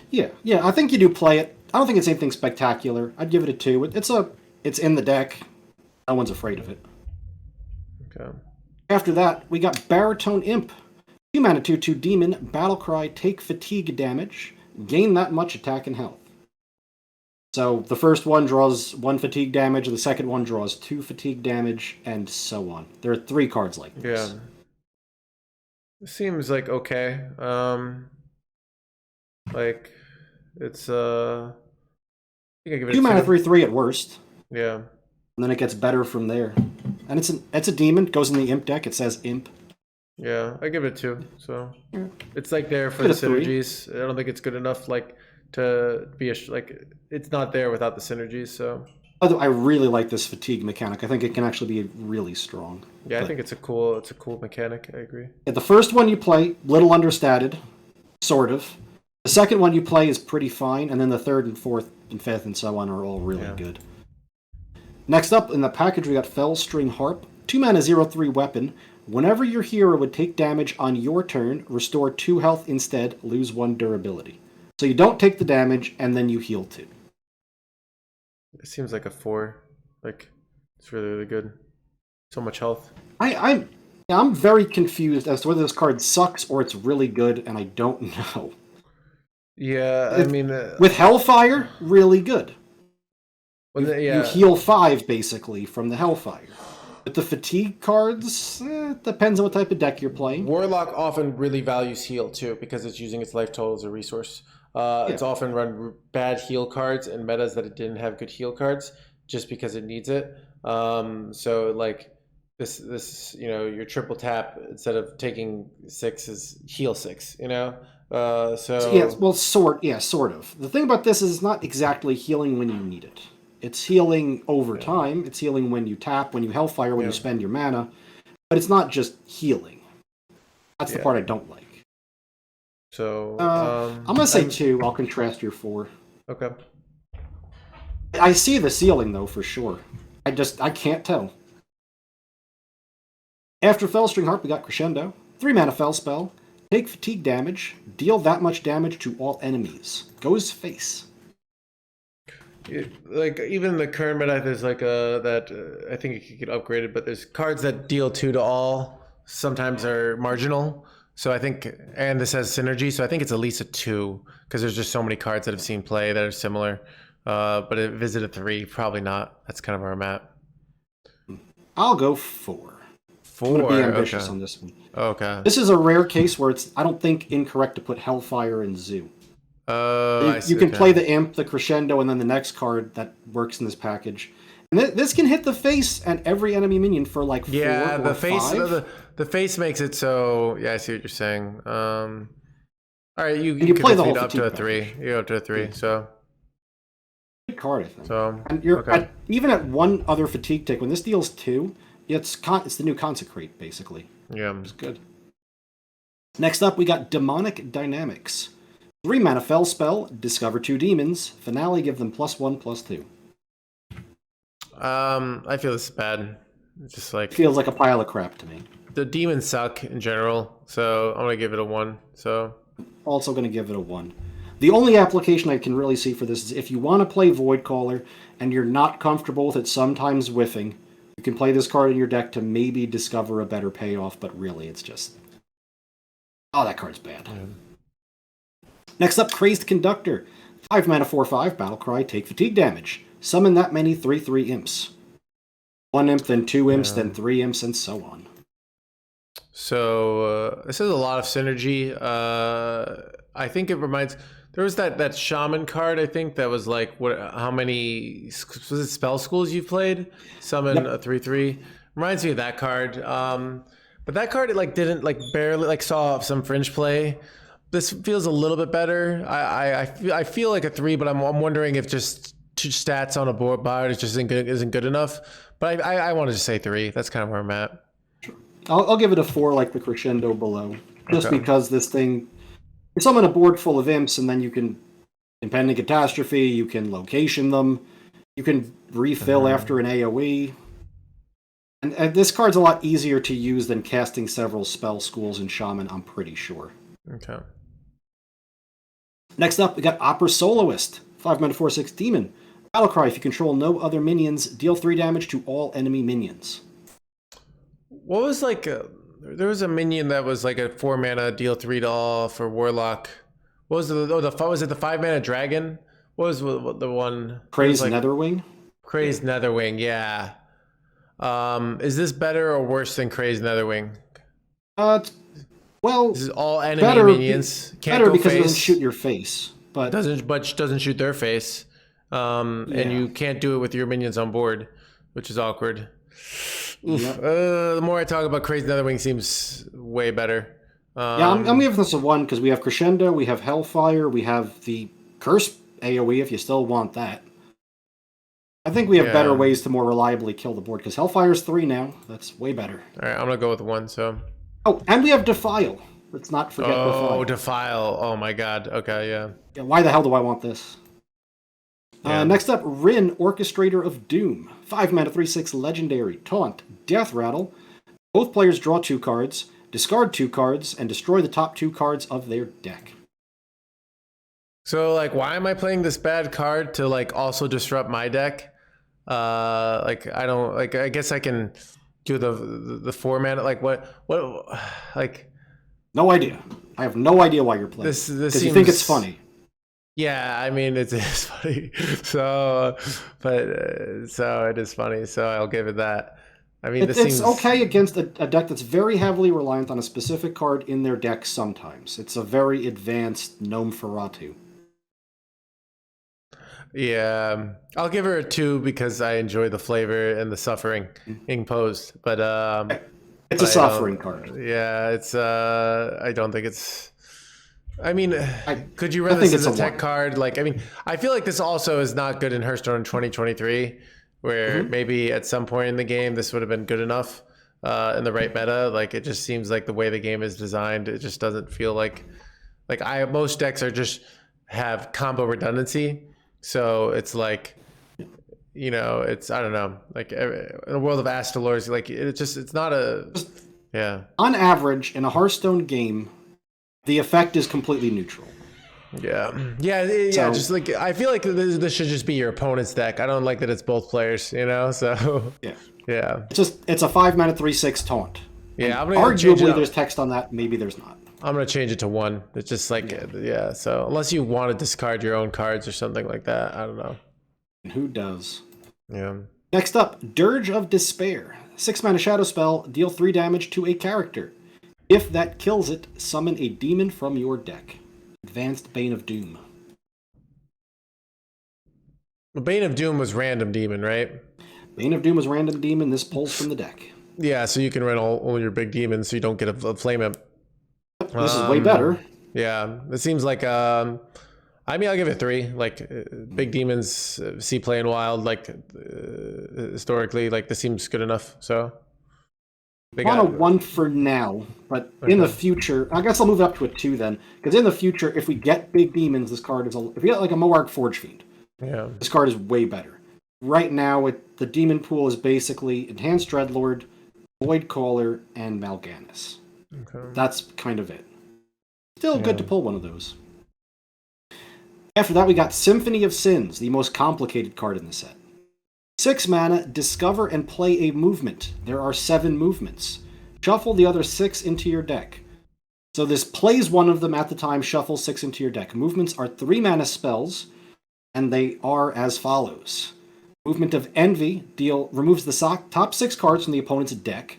Yeah, I think you do play it. I don't think it's anything spectacular. I'd give it a 2. It's in the deck. No one's afraid of it. Okay. After that, we got Baritone Imp. 2 mana, 2/2 demon, Battlecry, take fatigue damage, gain that much attack and health. So the first one draws 1 fatigue damage, and the second one draws 2 fatigue damage, and so on. There are 3 cards like this. Yeah. It seems like okay. Like it's I think I give it 2 mana, 3/3 at worst. Yeah. And then it gets better from there. And it's a demon, goes in the Imp deck, it says Imp. Yeah, I give it 2. So it's like there for the synergies. I don't think it's good enough like to be it's not there without the synergies. So although I really like this fatigue mechanic. I think it can actually be really strong. Yeah, I think it's a cool mechanic. I agree. The first one you play, little understated, sort of. The second one you play is pretty fine, and then the third and fourth and fifth and so on are all really good. Next up in the package, we got Fellstring Harp. 2 mana, 0/3 weapon. Whenever your hero would take damage on your turn, restore 2 health instead, lose 1 durability. So you don't take the damage, and then you heal 2. It seems like a 4. Like, it's really, really good. So much health. I'm very confused as to whether this card sucks or it's really good, and I don't know. Yeah, I mean... with Hellfire, really good. You heal 5, basically, from the Hellfire. With the fatigue cards, it depends on what type of deck you're playing. Warlock often really values heal, too, because it's using its life total as a resource. It's often run bad heal cards in metas that it didn't have good heal cards, just because it needs it. So, like, this your triple tap, instead of taking 6, is heal 6, sort of. The thing about this is it's not exactly healing when you need it. It's healing over time. It's healing when you tap, when you Hellfire, when you spend your mana. But it's not just healing. That's the part I don't like. So I'm going to say 2. I'll contrast your 4. Okay. I see the ceiling, though, for sure. I can't tell. After Fellstring Harp, we got Crescendo. 3 mana Fell spell. Take fatigue damage. Deal that much damage to all enemies. Goes face. Like even in the current meta, there's like that I think it could get upgraded, but there's cards that deal 2 to all. Sometimes are marginal. So I think, and this has synergy, so I think it's at least a 2 because there's just so many cards that I've seen play that are similar. But it visited 3, probably not. That's kind of where I'm at. I'll go 4. 4. I'm going to be ambitious okay. on this one. Okay. This is a rare case where it's, I don't think, incorrect to put Hellfire in Zoo. I see. You can okay. play the Imp, the Crescendo, and then the next card that works in this package. And this can hit the face and every enemy minion for like 4 Yeah, or the face 5. the face makes it so. Yeah, I see what you're saying. All right, you you play the whole up to a fatigue 3. You go up to a 3. So Good card, I think. so And you're okay. even at one other fatigue tick, when this deals 2, it's the new Consecrate, basically. Yeah. It's good. Next up, we got Demonic Dynamics. 3 mana Fell spell, discover 2 demons. Finale, give them +1/+2. I feel this is bad. It's just like Feels like a pile of crap to me. the demons suck in general, so I'm gonna give it a 1. So Also going to give it a 1. The only application I can really see for this is if you want to play Voidcaller and you're not comfortable with it sometimes whiffing, you can play this card in your deck to maybe discover a better payoff, but really it's just... Oh, that card's bad. yeah. Next up, Crazed Conductor. 5 mana 4/5, Battlecry, take fatigue damage. Summon that many 3/3 imps. 1 imp, then 2 imps, then 3 imps, and so on. So this is a lot of synergy. I think it reminds. There was that shaman card. I think that was like what? How many was it? Spell schools you've played? Summon Yep. a 3/3. Reminds me of that card. But that card it like didn't like barely like saw some fringe play. This feels a little bit better. I feel like a 3, but I'm wondering if just 2 stats on a board it just isn't good enough. But I wanted to say 3. That's kind of where I'm at. I'll give it a 4 like the Crescendo below. Just Okay. because this thing... You summon a board full of imps, and then you can Impending Catastrophe, you can location them, you can refill after an AoE. And this card's a lot easier to use than casting several spell schools in Shaman, I'm pretty sure. Okay. Next up, we got Opera Soloist. 5 mana 4/6 Demon. Battlecry, if you control no other minions, deal 3 damage to all enemy minions. What was like there was a minion that was like a 4 mana deal 3 to all for Warlock. What was was it the 5 mana dragon? What was the one? Crazed like, Netherwing. Crazed Netherwing, yeah. Is this better or worse than Crazed Netherwing? Well, This is all enemy better, minions. Can't better go because face. it doesn't shoot your face. But doesn't shoot their face. And you can't do it with your minions on board, which is awkward. Oof. Yep. The more I talk about Crazed Netherwing seems way better. yeah, I'm giving this a 1 because we have Crescendo, we have Hellfire, we have the Curse AoE if you still want that. I think we have better ways to more reliably kill the board because Hellfire's 3 now. That's way better. All right, I'm gonna go with 1. So. Oh, and we have Defile. Let's not forget Defile. Oh, Defile. Oh my God. Okay, yeah. Yeah, why the hell do I want this? Yeah. Next up, Rin, Orchestrator of Doom. 5 mana 3/6 Legendary. Taunt. Death Rattle. Both players draw 2 cards, discard 2 cards, and destroy the top 2 cards of their deck. So like, why am I playing this bad card to like also disrupt my deck? Like I don't like. I guess I can do the 4 mana. Like what like. No idea. I have no idea why you're playing. This because you think it's funny. Yeah, I mean it's funny. So, but so it is funny. So I'll give it that. I mean, this it's seems okay against a deck that's very heavily reliant on a specific card in their deck sometimes. It's a very advanced Gnome Feratu. Yeah, I'll give her a 2 because I enjoy the flavor and the suffering imposed. But it's a suffering card. Yeah, it's I don't think it's. I mean, could you run I this think as a it's a tech 1. card? Like, I mean, I feel like this also is not good in Hearthstone in 2023, where maybe at some point in the game this would have been good enough in the right meta. Like, it just seems like the way the game is designed, it just doesn't feel like most decks are just have combo redundancy. So it's like, you know, it's, I don't know, like in a world of Astalors, like it's not a, yeah. On average, in a Hearthstone game, the effect is completely neutral. Yeah. Yeah. So, just like, I feel like this should just be your opponent's deck. I don't like that it's both players, you know? So, yeah. Yeah. It's a 5 mana 3/6 taunt. Yeah. Arguably, there's text on that. Maybe there's not. I'm gonna change it to 1. It's just like yeah. So unless you want to discard your own cards or something like that, I don't know. And who does? Yeah. Next up, Dirge of Despair. 6-mana shadow spell, deal 3 damage to a character. If that kills it, summon a demon from your deck. Advanced Bane of Doom. The Bane of Doom was random demon, right? Bane of Doom was random demon. This pulls from the deck. Yeah, so you can run all your big demons, so you don't get a flame imp. This is way better. Yeah, it seems like. I mean, I'll give it 3. Like big demons, see play in wild. Like historically, like this seems good enough. So. I'm on a 1 for now, but in the future, I guess I'll move it up to a 2 then. Because in the future, if we get big demons, this card is if we get like a Moarg Forge Fiend, this card is way better. Right now, the demon pool is basically Enhanced Dreadlord, Void Caller, and Mal'Ganis. Okay. That's kind of it. Still good to pull one of those. After that, we got Symphony of Sins, the most complicated card in the set. 6 mana, discover and play a movement. There are 7 movements. Shuffle the other 6 into your deck. So this plays one of them at the time, shuffle 6 into your deck. Movements are 3 mana spells, and they are as follows. Movement of Envy removes the top 6 cards from the opponent's deck.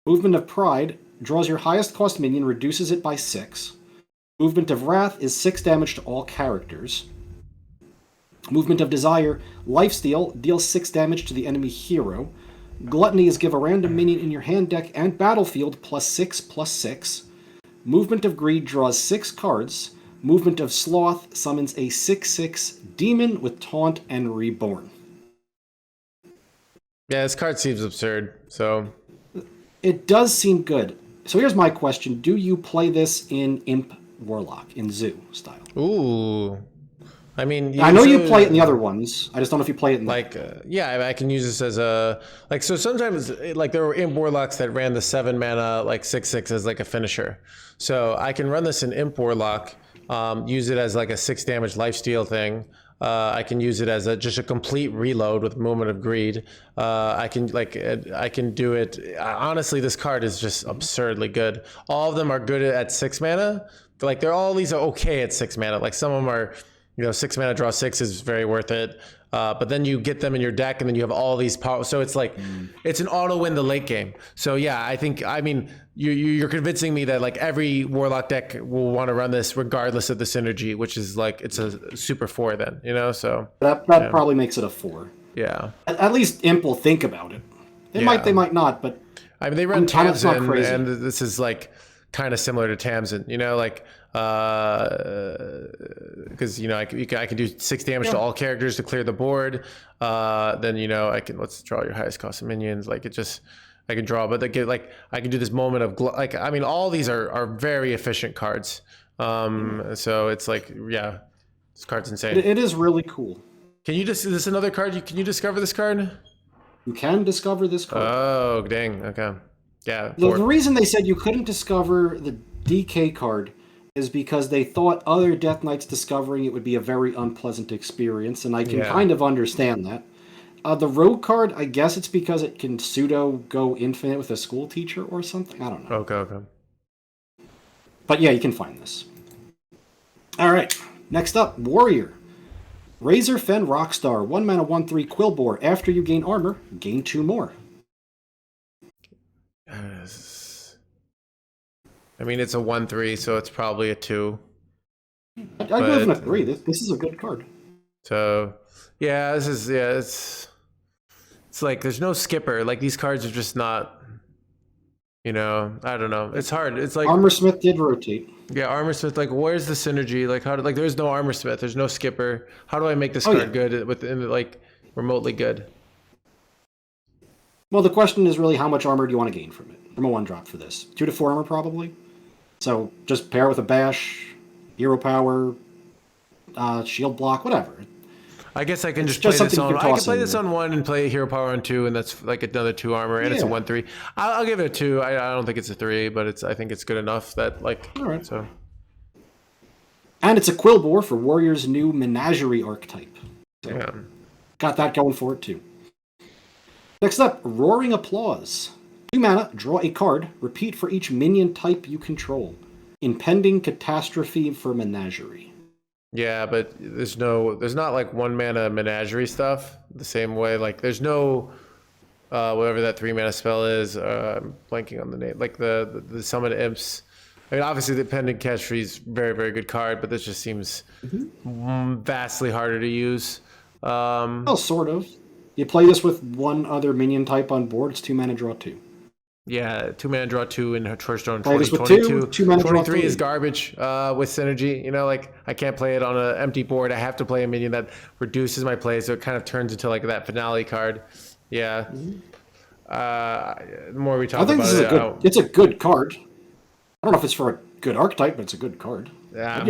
Movement of Pride draws your highest cost minion, reduces it by 6. Movement of Wrath is 6 damage to all characters. Movement of Desire, Lifesteal, deals 6 damage to the enemy hero. Gluttony is give a random minion in your hand deck and battlefield +6/+6. Movement of Greed draws 6 cards. Movement of Sloth summons a 6/6 demon with Taunt and Reborn. Yeah, this card seems absurd, so... It does seem good. So here's my question. Do you play this in Imp Warlock, in Zoo style? Ooh. I mean... I know you play it in the other ones. I just don't know if you play it in... yeah, I can use this as a... Like, so sometimes, like, there were Imp Warlocks that ran the 7 mana, like, 6/6 as, like, a finisher. So I can run this in Imp Warlock, use it as, like, a 6 damage lifesteal thing. I can use it as just a complete reload with Moment of Greed. I can do it. Honestly, this card is just absurdly good. All of them are good at 6 mana. Like these are okay at 6 mana. Like some of them are, 6 mana draw 6 is very worth it. But then you get them in your deck, and then you have all these power. So it's like, it's an auto win the late game. So yeah, I mean, you're convincing me that like every Warlock deck will want to run this regardless of the synergy, which is like, it's a super 4 then, so. That probably makes it a 4. Yeah. At least Imp will think about it. They might not, but... I mean, they run Tamsin, and this is like kind of similar to Tamsin, like... because I can do 6 damage to all characters to clear the board. Then let's draw your highest cost of minions. Like I can draw, but I can do this Moment of all these are very efficient cards. So it's like, yeah, this card's insane. It is really cool. Can you just, is this another card? Can you discover this card? You can discover this card. Oh, dang. Okay. Yeah. The reason they said you couldn't discover the DK card is because they thought other Death Knights discovering it would be a very unpleasant experience, and I can kind of understand that. The Rogue card, I guess it's because it can pseudo go infinite with a school teacher or something. I don't know. Okay. But yeah, you can find this. All right. Next up, Warrior. Razorfen Rockstar. 1 mana, 1/3 Quillbore. After you gain armor, gain 2 more. I mean, it's a 1/3, so it's probably a 2. I'd go with a 3. This is a good card. So, yeah, it's like there's no skipper. Like these cards are just not, I don't know. It's hard. It's like Armorsmith did rotate. Yeah, Armorsmith. Like, where's the synergy? Like, there's no Armorsmith. There's no skipper. How do I make this card good within like remotely good? Well, the question is really how much armor do you want to gain from it? From a 1-drop for this, 2 to 4 armor probably. So just pair it with a bash, hero power, shield block, whatever. I guess I can just play this on. I can play this on 1 and play hero power on 2, and that's like another 2 armor, and it's a 1/3. I'll give it a 2. I don't think it's a 3, but I think it's good enough that like. All right. So. And it's a Quillbore for Warrior's new Menagerie archetype. So yeah. Got that going for it too. Next up, Roaring Applause. 2 mana, draw a card. Repeat for each minion type you control. Impending Catastrophe for Menagerie. Yeah, but there's not like 1 mana menagerie stuff the same way. Like there's no whatever that 3 mana spell is. I'm blanking on the name. Like the summon imps. I mean, obviously the pendant catastrophe is very, very good card, but this just seems vastly harder to use. Well, sort of. You play this with one other minion type on board. It's 2 mana, draw 2. Yeah, 2 mana, draw 2 in Torchstone. Play this with 22. 2 mana, draw 23 is 3. garbage with synergy. You know, like I can't play it on an empty board. I have to play a minion that reduces my play, so it kind of turns into like that finale card. Yeah. The more we talk I think about this is it's a good card. I don't know if it's for a good archetype, but it's a good card. Yeah, I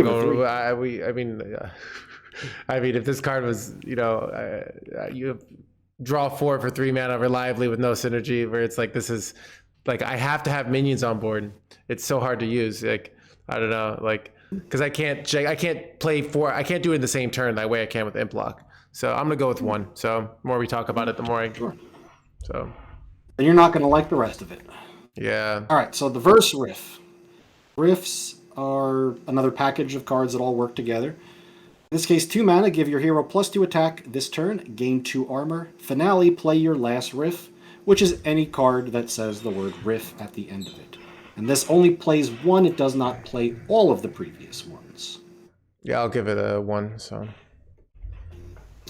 mean, if this card was, you draw 4 for 3 mana reliably with no synergy, where it's like this is, like I have to have minions on board. It's so hard to use. Like I don't know, like because I can't play 4. I can't do it in the same turn that way I can with Imp Lock. So I'm gonna go with 1. So the more we talk about it, the more I. Sure. So. And you're not gonna like the rest of it. Yeah. All right. So the Verse Riff. Riffs are another package of cards that all work together. In this case, 2 mana, give your hero +2 attack this turn, gain 2 armor. Finale, play your last riff, which is any card that says the word riff at the end of it. And this only plays 1, it does not play all of the previous ones. Yeah, I'll give it a 1, so.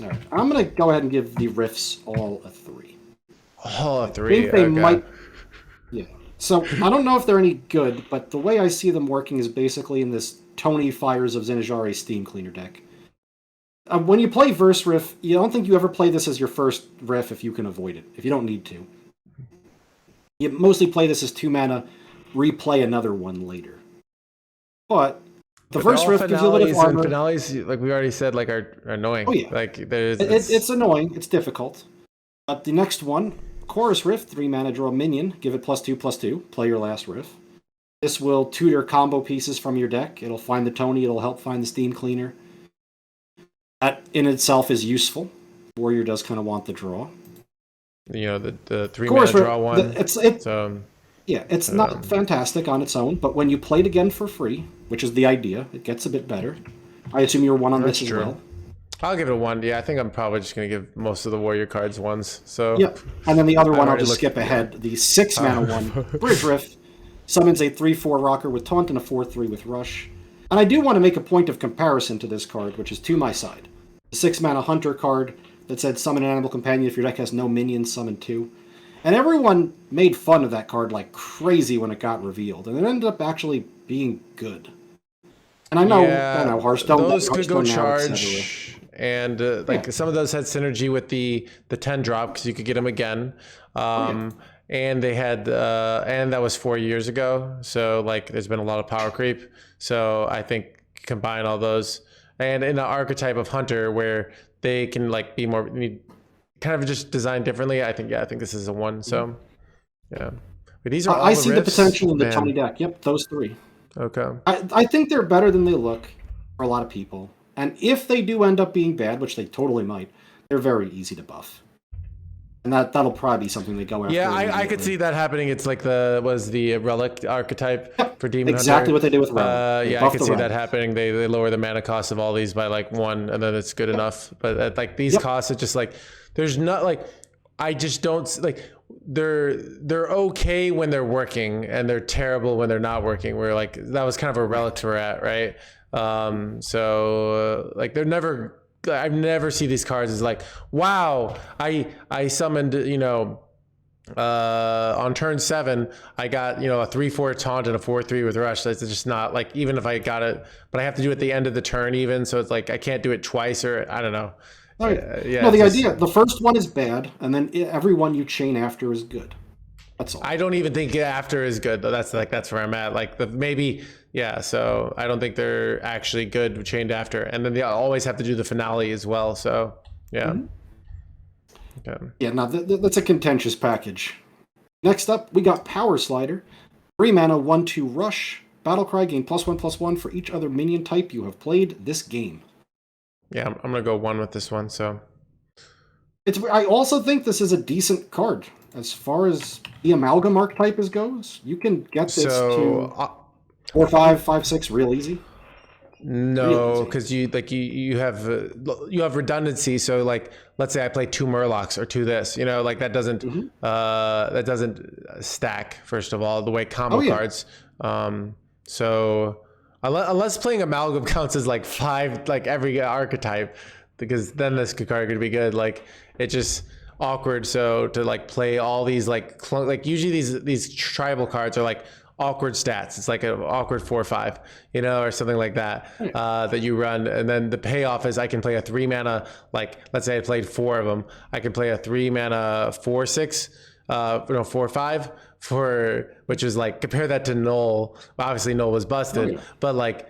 All right. I'm going to go ahead and give the riffs all a 3. All a 3, I think they okay. might... Yeah. So, I don't know if they're any good, but the way I see them working is basically in this Tony Fires of Zinajari Steam Cleaner deck. When you play Verse Riff, you don't think you ever play this as your first riff if you can avoid it, if you don't need to. You mostly play this as 2 mana, replay another one later. But the Verse Riff gives you a little bit of armor. And finales, like we already said, like are annoying. Oh yeah, like there's it's annoying. It's difficult. But the next one, Chorus Riff, 3 mana, draw a minion, give it +2/+2, play your last riff. This will tutor combo pieces from your deck. It'll find the Tony. It'll help find the Steam Cleaner. That in itself is useful. Warrior does kind of want the draw. You know, the 3 mana draw 1. It's not fantastic on its own, but when you play it again for free, which is the idea, it gets a bit better. I assume you're 1 on this as well. I'll give it a 1. Yeah, I think I'm probably just going to give most of the Warrior cards 1s. So yep. And then the other one I'll just skip ahead. The 6 mana one, Bridge Riff, summons a 3/4 rocker with Taunt and a 4/3 with Rush. And I do want to make a point of comparison to this card, which is to my side. The 6 mana Hunter card that said summon an animal companion if your deck has no minions, summon 2. And everyone made fun of that card like crazy when it got revealed, and it ended up actually being good. And I know Hearthstone. Those could go charge, and some of those had synergy with the 10 drop because you could get them again. And they had, and that was 4 years ago. So like, there's been a lot of power creep. So I think combine all those, and in the archetype of Hunter where they can like be more kind of just designed differently. I think this is a 1. So yeah, but these are all I see riffs. The potential in the Tony deck. Yep, those 3. Okay. I think they're better than they look for a lot of people. And if they do end up being bad, which they totally might, they're very easy to buff. And that'll probably be something they go after. Yeah, I could see that happening. It's like the Relic archetype for Demon exactly Hunter. what they did with Relic. Yeah, I could see that happening. They lower the mana cost of all these by like 1, and then it's good enough. But at like these costs, it's just like there's not like I just don't like they're okay when they're working, and they're terrible when they're not working. We're like that was kind of a Relic we're at, right? So like they're never. I've never see these cards as like, wow, I summoned, on turn 7, I got, a 3/4 taunt and a 4/3 with Rush. That's just not like, even if I got it, but I have to do it at the end of the turn even. So it's like, I can't do it twice, or I don't know. Right. No, the idea, the first one is bad, and then every one you chain after is good. That's all. I don't even think after is good. That's where I'm at. Like so I don't think they're actually good chained after. And then they always have to do the finale as well. So yeah. Mm-hmm. Okay. Yeah, no, that's a contentious package. Next up, we got Power Slider. 3 mana, 1/2 Rush. Battlecry, gain +1/+1 for each other minion type you have played this game. Yeah, I'm going to go 1 with this one. So I also think this is a decent card. As far as the Amalgam archetype goes, you can get this 4, 5, 5, 6, real easy. No, because you have redundancy. So like, let's say I play 2 Murlocs or 2 this, like that doesn't stack. First of all, the way combo cards. So unless playing Amalgam counts as like 5, like every archetype, because then this card could be good. Like it's just awkward. So to like play all these like usually these tribal cards are like awkward stats. It's like an awkward 4/5, or something like that, that you run. And then the payoff is I can play a 3 mana, like let's say I played 4 of them. I can play a 3 mana 4/6, 4/5 which is like, compare that to Null. Obviously Null was busted, but like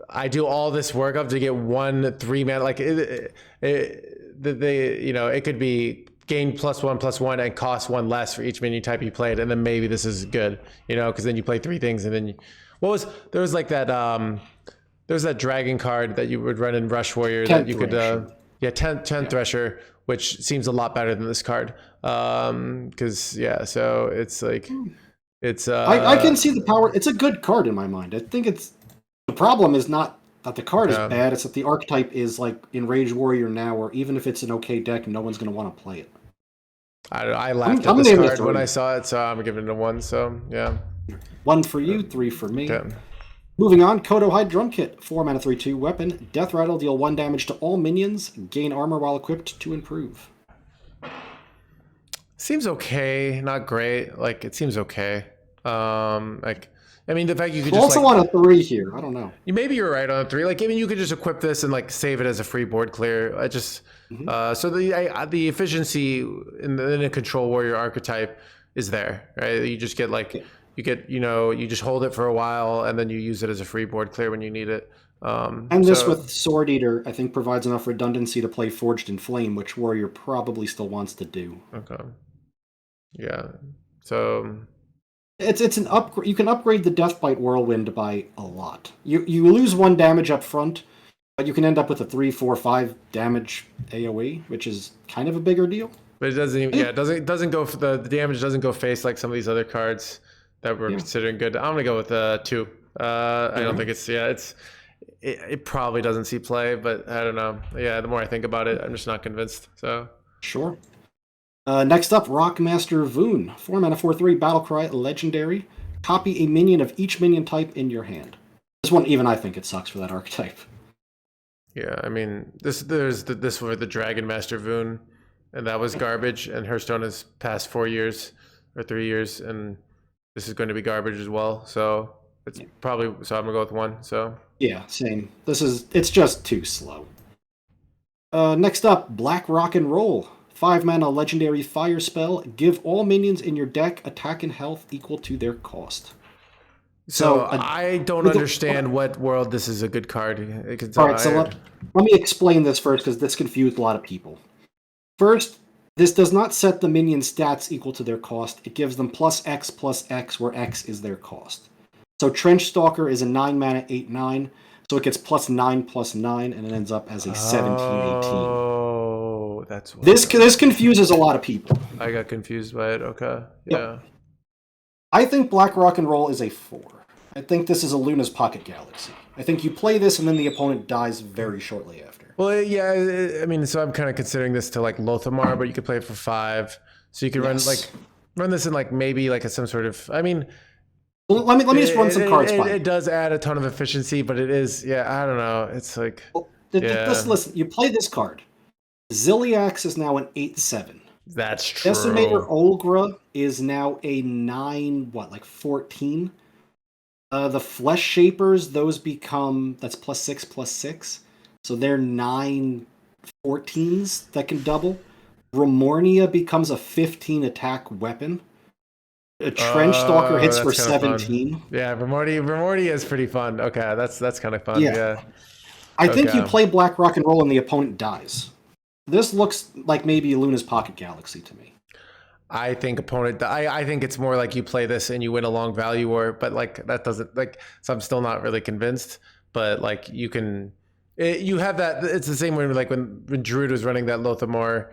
I do all this work up to get 1 3 mana. Like it could be gain +1/+1 and cost 1 less for each minion type you played, and then maybe this is good, because then you play 3 things, and then there was like that there's that dragon card that you would run in Rush Warrior that you could 10 Thresher, which seems a lot better than this card, so it's like it's I can see the power. It's a good card in my mind. I think the problem is not that the card is bad, it's that the archetype is like in Rage Warrior now, or even if it's an okay deck, no one's going to want to play it. I laughed at this card when I saw it, so I'm giving it a 1. So yeah, 1 for you, 3 for me. Okay. Moving on, Kodo Hide Drum Kit, 4 mana 3/2 weapon. Death Rattle, deal 1 damage to all minions. Gain armor while equipped to improve. Seems okay, not great. Like it seems okay. The fact you could also on a 3 here. I don't know. You're right on a 3. Like, you could just equip this and like save it as a free board clear. I just so the efficiency in a control warrior archetype is there, right? You just get you just hold it for a while and then you use it as a free board clear when you need it. And this with Sword Eater, I think, provides enough redundancy to play Forged in Flame, which Warrior probably still wants to do. Okay. Yeah. So. It's an upgrade. You can upgrade the Deathbite Whirlwind by a lot. You lose 1 damage up front, but you can end up with a 3, 4, 5 damage AOE, which is kind of a bigger deal. But it doesn't even. Yeah, it doesn't go for the damage doesn't go face like some of these other cards that we're considering good. I'm gonna go with 2. I don't think it probably doesn't see play, but I don't know. Yeah, the more I think about it, I'm just not convinced. So sure. Next up, Rockmaster Voon. 4 mana 4/3 Battlecry, legendary. Copy a minion of each minion type in your hand. This one, even I think it sucks for that archetype. Yeah, I mean, there's this for the Dragon Master Voon, and that was garbage. And Hearthstone has passed 4 years or 3 years, and this is going to be garbage as well. So it's probably so I'm gonna go with 1. So yeah, same. It's just too slow. Next up, Black Rock and Roll. 5 mana legendary fire spell. Give all minions in your deck attack and health equal to their cost. So I don't understand what world this is a good card. All right, so let me explain this first because this confused a lot of people. First, this does not set the minion stats equal to their cost. It gives them +X, where X is their cost. So Trench Stalker is a 9 mana 8/9, so it gets +9/+9, and it ends up as a 17/18. Oh, that's what this confuses a lot of people. I got confused by it. Okay, yeah. Yep. I think Black Rock and Roll is a 4. I think this is a Luna's Pocket Galaxy. I think you play this and then the opponent dies very shortly after. Well, yeah, I mean, so I'm kind of considering this to like Lothamar, but you could play it for 5. So you could run this in like maybe like some sort of. I mean, well, let me just run some cards by. It does add a ton of efficiency, but it is I don't know. It's like listen. You play this card. Ziliax is now an 8/7. That's true. Decimator Olgra is now a 14. The Flesh Shapers, those become that's +6/+6. So they're 9/14s that can double. Remornia becomes a 15 attack weapon. A Trench Stalker hits for 17. Fun. Yeah, Remornia is pretty fun. Okay, that's kind of fun. Yeah. I think you play Black Rock and Roll and the opponent dies. This looks like maybe Luna's Pocket Galaxy to me. I think I think it's more like you play this and you win a long value war, but like that doesn't like. So I'm still not really convinced. But like you can, you have that. It's the same way like when Druid was running that Lothamar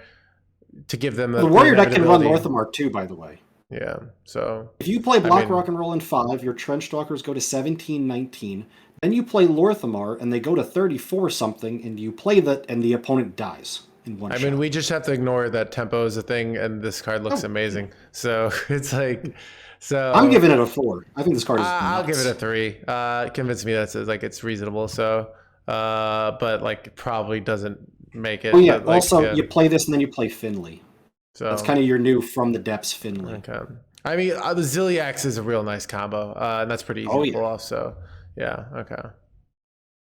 to give them the warrior deck can run Lothamar too. By the way, Yeah. So If you play Black mean, Rock and Roll in 5, your Trench Stalkers go to 17, 19. Then you play Lorthamar, and they go to 34 something, and you play that, and the opponent dies in one shot. we just have to ignore that tempo is a thing, and this card looks amazing. So it's like, so I'm giving it a 4. I think this card is I'll give nuts. it a 3. Convince me that's like it's reasonable. So, but like probably doesn't make it. Oh yeah. But, like, Also, you play this, and then you play Finley. So That's kind of your new From the Depths Finley. okay. I mean, the Ziliax is a real nice combo, and that's pretty easy to pull off. So yeah, okay.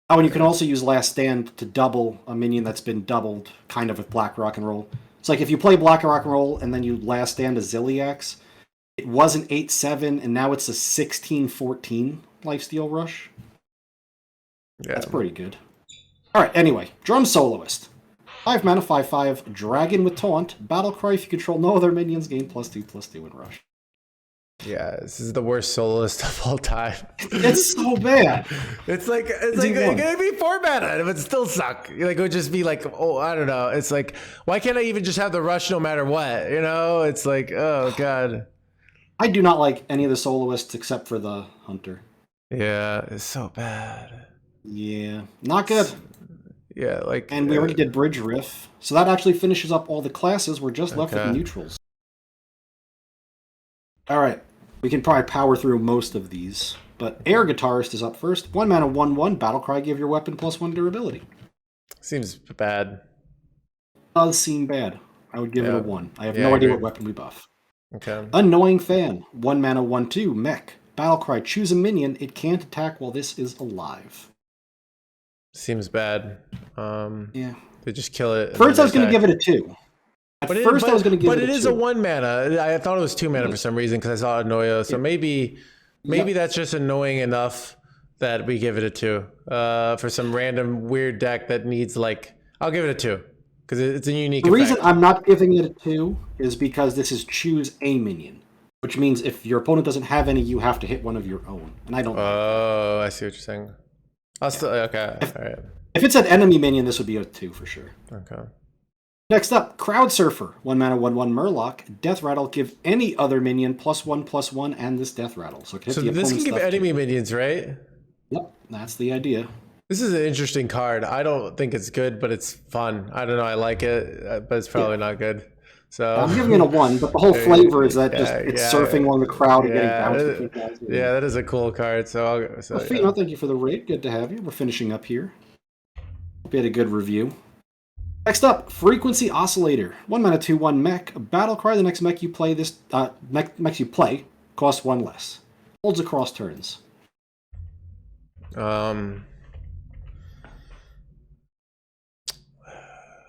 Oh, and you can also use Last Stand to double a minion that's been doubled, kind of with Black Rock and Roll. It's like if you play Black Rock and Roll and then you Last Stand a Ziliax, it was an 8/7 and now it's a 16/14 Lifesteal Rush. Yeah, that's pretty good. All right. Anyway, Drum Soloist, 5 mana, 5/5, Dragon with Taunt, Battle Cry. If you control no other minions, gain +2/+2 in Rush. Yeah, this is the worst soloist of all time. It's so bad. It's like it could be 4 mana and it would still suck. Like it would just be like, oh, I don't know. It's like, why can't I even just have the rush no matter what? You know, it's like, oh god. I do not like any of the soloists except for the Hunter. Yeah, it's so bad. Yeah, not good. Yeah, like, and we already did Bridge Riff, so that actually finishes up all the classes. We're just left with neutrals. All right. We can probably power through most of these, but Air Guitarist is up first. 1 mana, 1/1, Battlecry, give your weapon +1 durability. Seems bad. Does seem bad. I would give it a 1. I have no idea what weapon we buff. Okay. Annoying Fan, 1 mana, 1/2, Mech. Battlecry, choose a minion. It can't attack while this is alive. Seems bad. Yeah. They just kill it. First, I was going to give it a 2. I was going to give it a 2. But it is a 1 mana. I thought it was 2 mana for some reason because I saw Annoyo. So maybe that's just annoying enough that we give it a 2. For some random weird deck that needs like, I'll give it a 2 because it's a unique effect. Reason I'm not giving it a 2 is because this is choose a minion, which means if your opponent doesn't have any, you have to hit one of your own, and I don't. Oh, I see what you're saying. I'll still okay. All right. If it's an enemy minion, this would be a 2 for sure. Okay. Next up, Crowd Surfer, 1 mana, 1/1 Murloc. Death Rattle, give any other minion +1/+1 and this Death Rattle. So this can give enemy minions, right? Yep, that's the idea. This is an interesting card. I don't think it's good, but it's fun. I don't know. I like it, but it's probably not good. So I'm giving it a 1, but the whole flavor is that it's surfing along the crowd and getting bounced between guys. Yeah, that is a cool card. So, Fino, thank you for the raid. Good to have you. We're finishing up here. Hope you had a good review. Next up, Frequency Oscillator. 1 mana, 2/1 Mech. Battle Cry. The next mech you play mechs you play cost 1 less. Holds across turns. I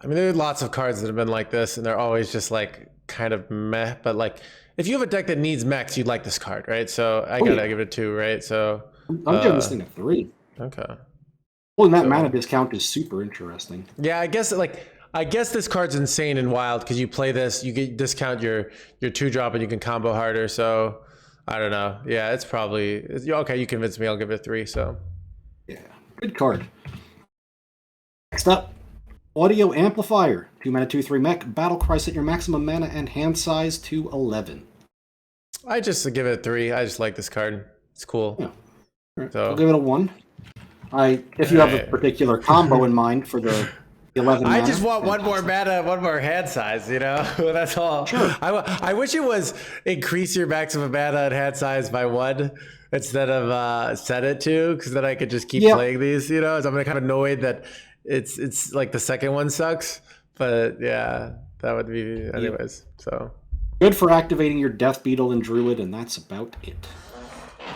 mean, there are lots of cards that have been like this, and they're always just like kind of meh. But like, if you have a deck that needs mechs, you'd like this card, right? So I gotta give it a 2, right? So I'm giving this thing a 3. Okay. Holding that mana discount is super interesting. Yeah, I guess this card's insane and wild because you play this, you get discount your 2-drop and you can combo harder. So I don't know. Yeah, it's probably okay. You convinced me. I'll give it a 3. So yeah, good card. Next up, Audio Amplifier. 2 mana, 2/3 Mech. Battle Cry, set your maximum mana and hand size to 11. I just give it a 3. I just like this card. It's cool. Yeah. Right. So I'll give it a 1. If you have a particular combo in mind for the 11 mana. I just want one more mana, one more hand size, you know? That's all. Sure. I wish it was increase your maximum mana and hand size by 1 instead of set it to, because then I could just keep playing these, you know? So I'm kind of annoyed that it's like the second one sucks. But yeah, that would be anyways. So good for activating your Death Beetle and Druid, and that's about it.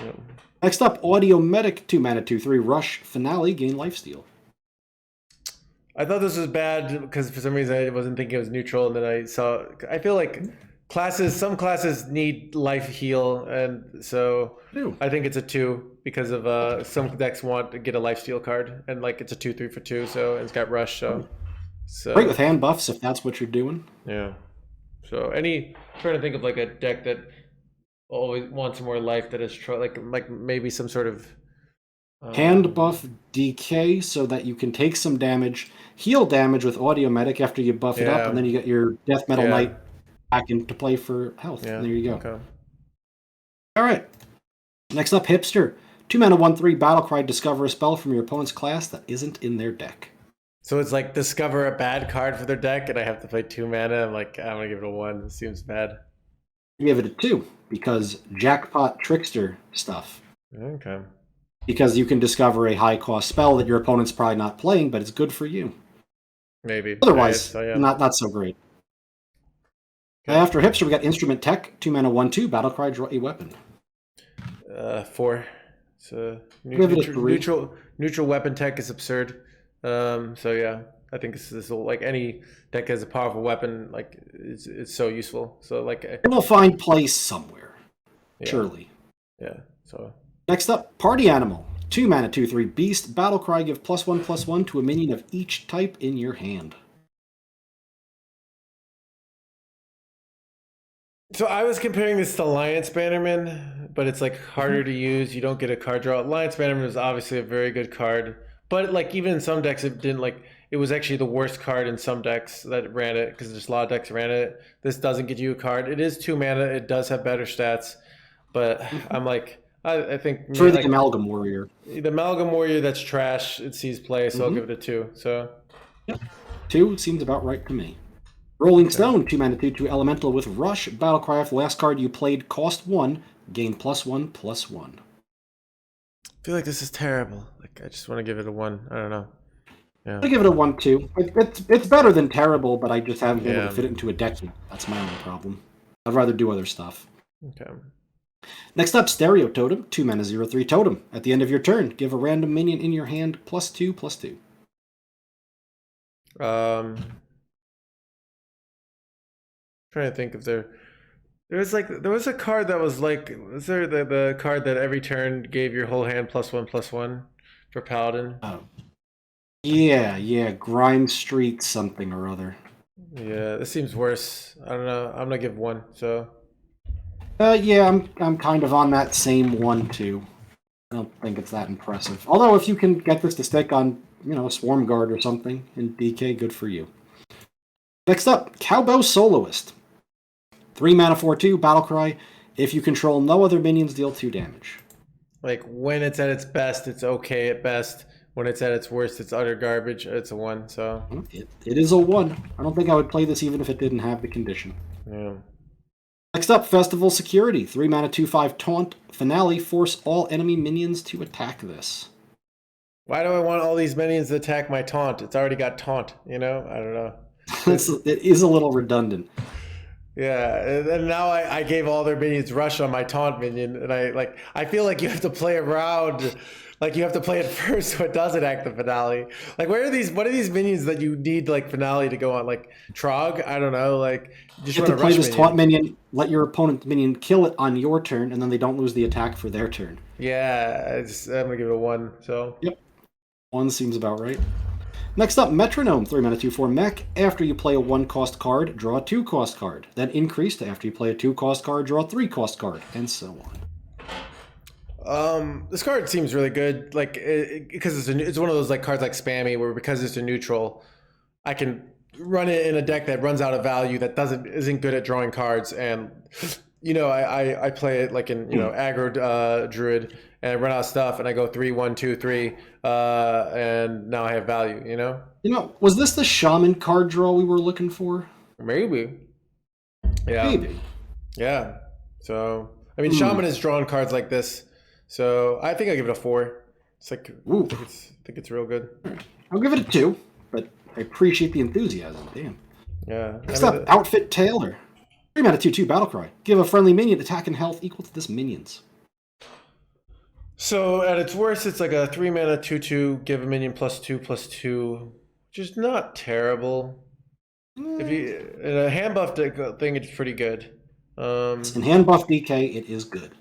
Yep. Next up, Audio Medic, 2 mana, 2/3 Rush, Finale, gain Lifesteal. I thought this was bad because for some reason I wasn't thinking it was neutral, and then I feel like some classes need life heal, and so I think it's a 2 because of some decks want to get a Lifesteal card, and like it's a 2/3 for 2, so it's got Rush, so great with hand buffs if that's what you're doing. Yeah. So trying to think of like a deck that always wants more life that is like maybe some sort of hand buff DK so that you can take some damage, heal damage with Audio Medic after you buff it up, and then you get your Death Metal Knight back into play for health. Yeah. And there you go. Okay. All right. Next up, Hipster. 2 mana, 1/3 Battlecry. Discover a spell from your opponent's class that isn't in their deck. So it's like discover a bad card for their deck, and I have to play 2 mana. I'm like, I'm gonna give it a 1. It seems bad. Give it a 2 because Jackpot Trickster stuff. Okay. Because you can discover a high-cost spell that your opponent's probably not playing, but it's good for you. Maybe. Otherwise, Right, so, yeah. not so great. Okay. After Hipster, we got Instrument Tech. 2 mana, 1/2 Battlecry. Draw a weapon. 4. So Give it a 3. neutral weapon tech is absurd. So yeah, I think this will, like, any deck has a powerful weapon, like it's so useful. So like It will find place somewhere. yeah, Surely. Yeah. So Next up, Party Animal. 2 mana, 2/3 Beast. Battlecry. Give +1/+1 to a minion of each type in your hand. So I was comparing this to Alliance Bannerman, but it's like harder to use. You don't get a card draw. Alliance Bannerman is obviously a very good card, but like even in some decks, it didn't like. It was actually the worst card in some decks that ran it because there's a lot of decks that ran it. This doesn't get you a card. It is 2 mana. It does have better stats, but I'm like, I think For the like, Amalgam Warrior. the Amalgam Warrior, that's trash. It sees play, so I'll give it a 2. So 2 seems about right to me. Rolling Stone. 2 mana, 2/2 Elemental with Rush. Battlecry. If the last card you played cost 1, gain +1/+1. I feel like this is terrible. Like I just want to give it a 1. I don't know. Yeah. I give it a 1/2. It's better than terrible, but I just haven't been able Yeah. to fit it into a deck yet. That's my only problem. I'd rather do other stuff. Okay. Next up, Stereo Totem. 2 mana, 0/3 Totem. At the end of your turn, give a random minion in your hand +2/+2. Trying to think if there was a card that was like, was there the card that every turn gave your whole hand +1/+1 for Paladin? Oh. Yeah, Grime Street something or other. Yeah, this seems worse. I don't know. I'm gonna give 1. So Yeah, I'm kind of on that same 1 too. I don't think it's that impressive. Although if you can get this to stick on, a Swarm Guard or something in DK, good for you. Next up, Cowboy Soloist. 3 mana, 4/2 Battlecry. If you control no other minions, deal 2 damage. like when it's at its best, it's okay at best. When it's at its worst, it's utter garbage. It's a 1. So It is a 1. I don't think I would play this even if it didn't have the condition. yeah. Next up, Festival Security. 3 mana, 2/5 Taunt. Finale. Force all enemy minions to attack this. Why do I want all these minions to attack my taunt? It's already got taunt. I don't know. It is a little redundant. Yeah, and now I gave all their minions rush on my taunt minion, and I feel like you have to play around, like you have to play it first so it doesn't act the finale. Like what are these minions that you need like finale to go on? Like Trog? I don't know. Like You have to play this taunt minion, let your opponent's minion kill it on your turn, and then they don't lose the attack for their turn. Yeah, I'm gonna give it a 1. So Yep. 1 seems about right. Next up, Metronome. 3 mana, 2/4 Mech. After you play a 1-cost card, draw a 2-cost card. Then increase to after you play a 2-cost card, draw a 3-cost card, and so on. this card seems really good, like because it's one of those like cards like Spammy, where because it's a neutral, I can run it in a deck that runs out of value that isn't good at drawing cards, and I play it like in aggro druid, and I run out of stuff, and I go 3, 1, 2, 3, and now I have value. Was this the Shaman card draw we were looking for? Maybe. Yeah. Maybe. Yeah. So I mean, Shaman has drawn cards like this, so I think I give it a 4. It's like I think it's real good. I'll give it a 2, but I appreciate the enthusiasm. Damn. Yeah. Next up, Outfit Tailor. 3 mana, 2/2 Battlecry. Give a friendly minion attack and health equal to this minion's. So at its worst, it's like a 3 mana 2/2. Give a minion +2/+2, which is not terrible. If you in a hand buff thing, it's pretty good. In hand buff DK, it is good.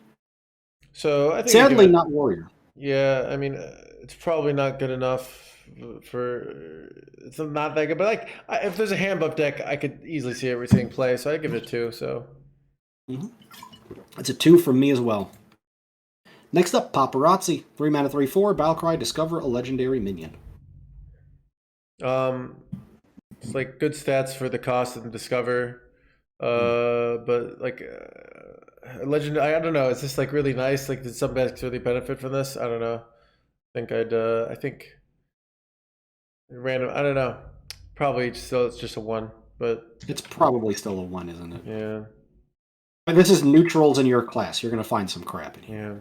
So I think Sadly, not Warrior. Yeah, I mean, it's probably not good enough for. It's not that good, but like if there's a hand buff deck, I could easily see it seeing play. So I give it a 2. So it's a 2 from me as well. Next up, Paparazzi. 3 mana, 3/4 Battlecry. Discover a legendary minion. It's like good stats for the cost of the discover. But like legend, I don't know. It's just like really nice. Like, did some decks really benefit from this? I don't know. I think random. I don't know. Probably still it's just a 1, but It's probably still a 1, isn't it? yeah, But this is neutrals in your class. You're going to find some crap in here. yeah.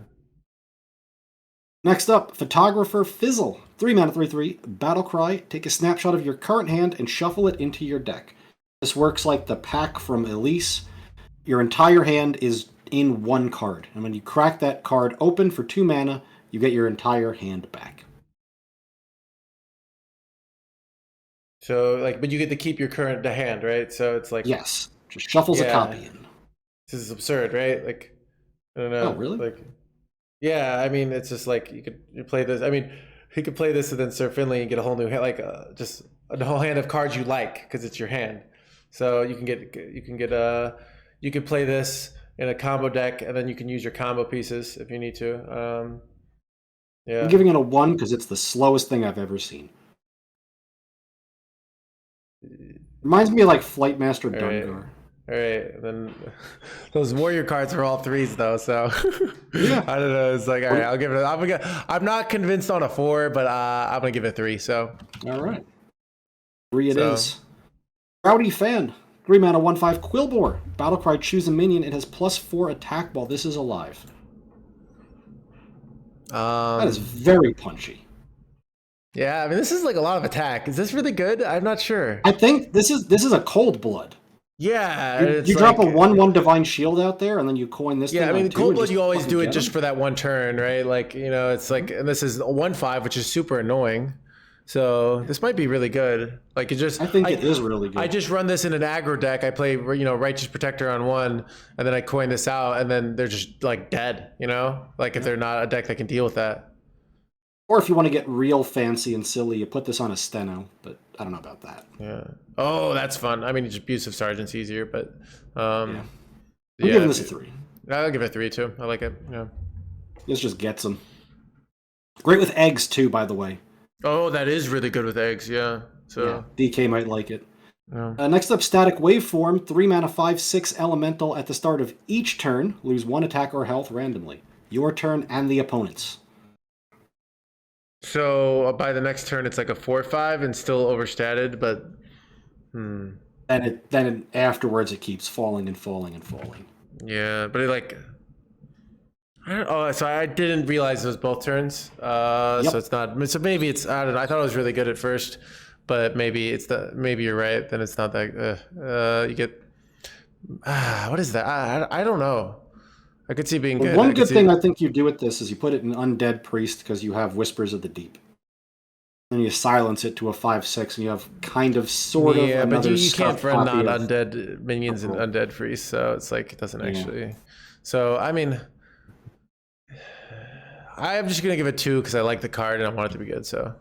Next up, Photographer Fizzle. 3 mana, 3/3. Battle Cry. Take a snapshot of your current hand and shuffle it into your deck. This works like the pack from Elise. Your entire hand is in one card. And when you crack that card open for 2 mana, you get your entire hand back. So like, but you get to keep your current hand, right? So it's like Yes. Just shuffles a copy in. This is absurd, right? Like, I don't know. Oh, really? Like, yeah, I mean, it's just like you play this. I mean, he could play this and then Sir Finley and get a whole new hand, like just a whole hand of cards you like because it's your hand. So you could play this in a combo deck and then you can use your combo pieces if you need to. Yeah. I'm giving it a 1 because it's the slowest thing I've ever seen. Reminds me of like Flightmaster Dungar. All right, then those warrior cards are all 3s though, so Yeah. I don't know. It's like, all right, I'll give it. I'm not convinced on a 4, but I'm gonna give it 3. So all right, 3 it is. Rowdy Fan, 3 mana, 1/5 Quillbore. Battlecry, choose a minion. It has +4 attack while this is alive. That is very punchy. Yeah, I mean, this is like a lot of attack. Is this really good? I'm not sure. I think this is a cold blood. Yeah, you drop a 1/1 Divine Shield out there, and then you coin this. Yeah, thing I mean, cold blood, you always do it just him. for that one turn, right? Like, you know, it's like, and this is a 1/5, which is super annoying. So this might be really good. Like, it just. I think it is really good. I just run this in an aggro deck. I play, you know, Righteous Protector on 1, and then I coin this out, and then they're just like dead. You know, like if they're not a deck that can deal with that. Or if you want to get real fancy and silly, you put this on a Steno, but I don't know about that. Yeah. Oh, that's fun. I mean, Abusive Sergeant's easier, but I'm giving this a 3. I'll give it a 3 too. I like it. Yeah. This just gets them. Great with eggs too, by the way. Oh, that is really good with eggs. Yeah. So DK might like it. Yeah. Next up, Static Waveform. 3 mana, 5/6 Elemental. At the start of each turn, lose 1 attack or health randomly. Your turn and the opponent's. So by the next turn, it's like a 4/5 and still overstated, but. And then afterwards, it keeps falling and falling and falling. Yeah, but it like. So I didn't realize it was both turns. So it's not. So maybe it's. I don't know. I thought it was really good at first, but maybe maybe you're right. Then it's not that. You get. What is that? I don't know. I could see being good. One good thing I think you do with this is you put it in Undead Priest because you have Whispers of the Deep. And you silence it to a 5/6, and you have kind of, sort of. Yeah, but you can't run copy not undead minions and Undead Priest, so it's like it doesn't actually. So I mean, I'm just gonna give it 2 because I like the card and I want it to be good. So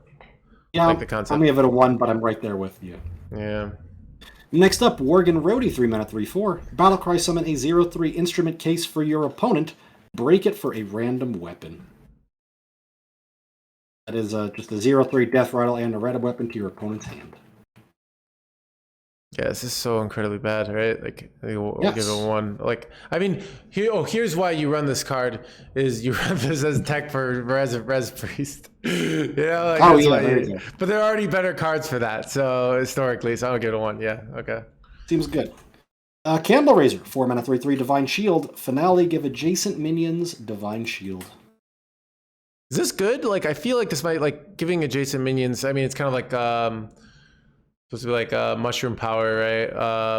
yeah, I like the concept. I'm gonna give it a 1, but I'm right there with you. Yeah. Next up, Worgen Roadie, 3 mana, 3/4. Battlecry, summon a 0/3 instrument case for your opponent. Break it for a random weapon. That is just a 0/3 Death Rattle and a random weapon to your opponent's hand. Yeah, this is so incredibly bad, right? Like, we'll give it a 1. Like, I mean, here's why you run this card: is you run this as tech for Res Priest. You know, like, but there are already better cards for that. So historically, so I'll give it a 1. Yeah, okay. Seems good. Candle Razor, 4 mana, 3/3 Divine Shield. Finale, give adjacent minions Divine Shield. Is this good? Like, I feel like this might, like, giving adjacent minions. I mean, it's kind of like supposed to be like mushroom power, right?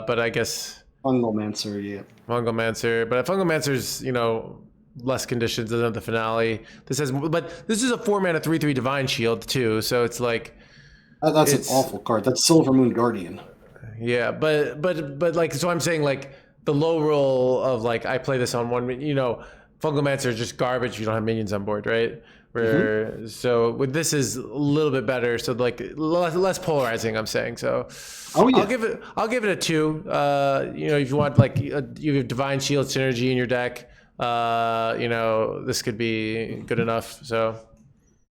But I guess Fungalmancer, yeah. Fungalmancer, but Fungalmancer's, you know, less conditions than the finale. This has, but this is a 4 mana 3/3 Divine Shield too, so it's like that's an awful card. That's Silver Moon Guardian. Yeah, but like, so I'm saying like the low roll of like I play this on 1, you know, Fungalmancer is just garbage if you don't have minions on board, right? Where so with this is a little bit better, so like less polarizing. I'm saying so. Oh yeah. I'll give it a 2. You know, if you want like you have Divine Shield synergy in your deck, you know, this could be good enough. So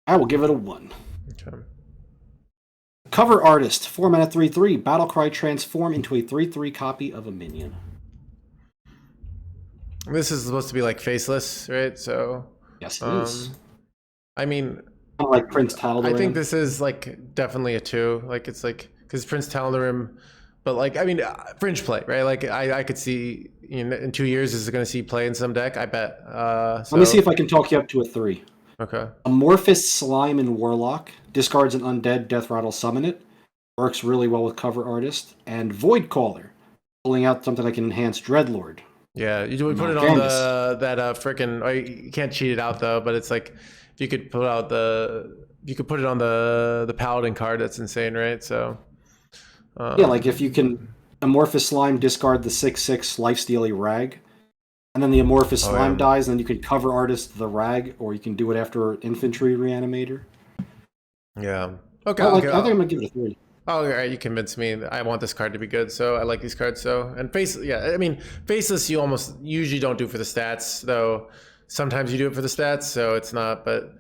I will give it a 1. Okay. Cover Artist, 4 mana 3/3. Battlecry, transform into a 3/3 copy of a minion. This is supposed to be like faceless, right? So, Yes, it is. I mean, Kind of like Prince Tal'Darim. I think this is like definitely a 2. Like it's like because Prince Tal'Darim, but like I mean, fringe play, right? Like I could see in 2 years is going to see play in some deck. I bet. So, Let me see if I can talk you up to a 3. Okay. Amorphous Slime in Warlock discards an undead, death rattle, summon it. Works really well with cover artist. And Void Caller, pulling out something like an enhanced Dreadlord. Yeah, you put it on that frickin'. You can't cheat it out though, but it's like if you could put out you could put it on the Paladin card. That's insane, right? So yeah, like if you can Amorphous Slime, discard the 6/6 Lifestealy Rag, and then the Amorphous Slime dies, and then you can cover artist the Rag, or you can do it after Infantry Reanimator. Yeah. Okay. I think I'm gonna give it a 3. Oh, all right, you convinced me. I want this card to be good, so I like these cards. So and I mean, faceless you almost usually don't do for the stats, though. Sometimes you do it for the stats, so it's not. But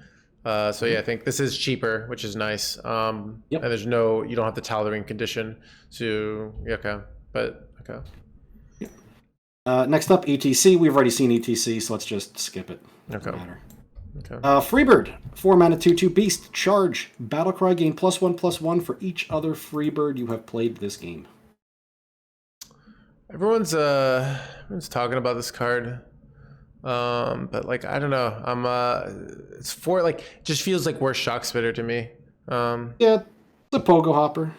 so yeah, I think this is cheaper, which is nice. And you don't have the Tal'Darim condition. So okay, but okay. Next up, ETC. We've already seen ETC, so let's just skip it. Okay. Doesn't matter. Okay. Freebird, 4 mana, 2/2 beast, charge, battlecry, gain +1/+1 for each other Freebird you have played this game. Everyone's talking about this card, but like I don't know. It's for like it just feels like worse Shock Spitter to me. Yeah, it's a Pogo Hopper.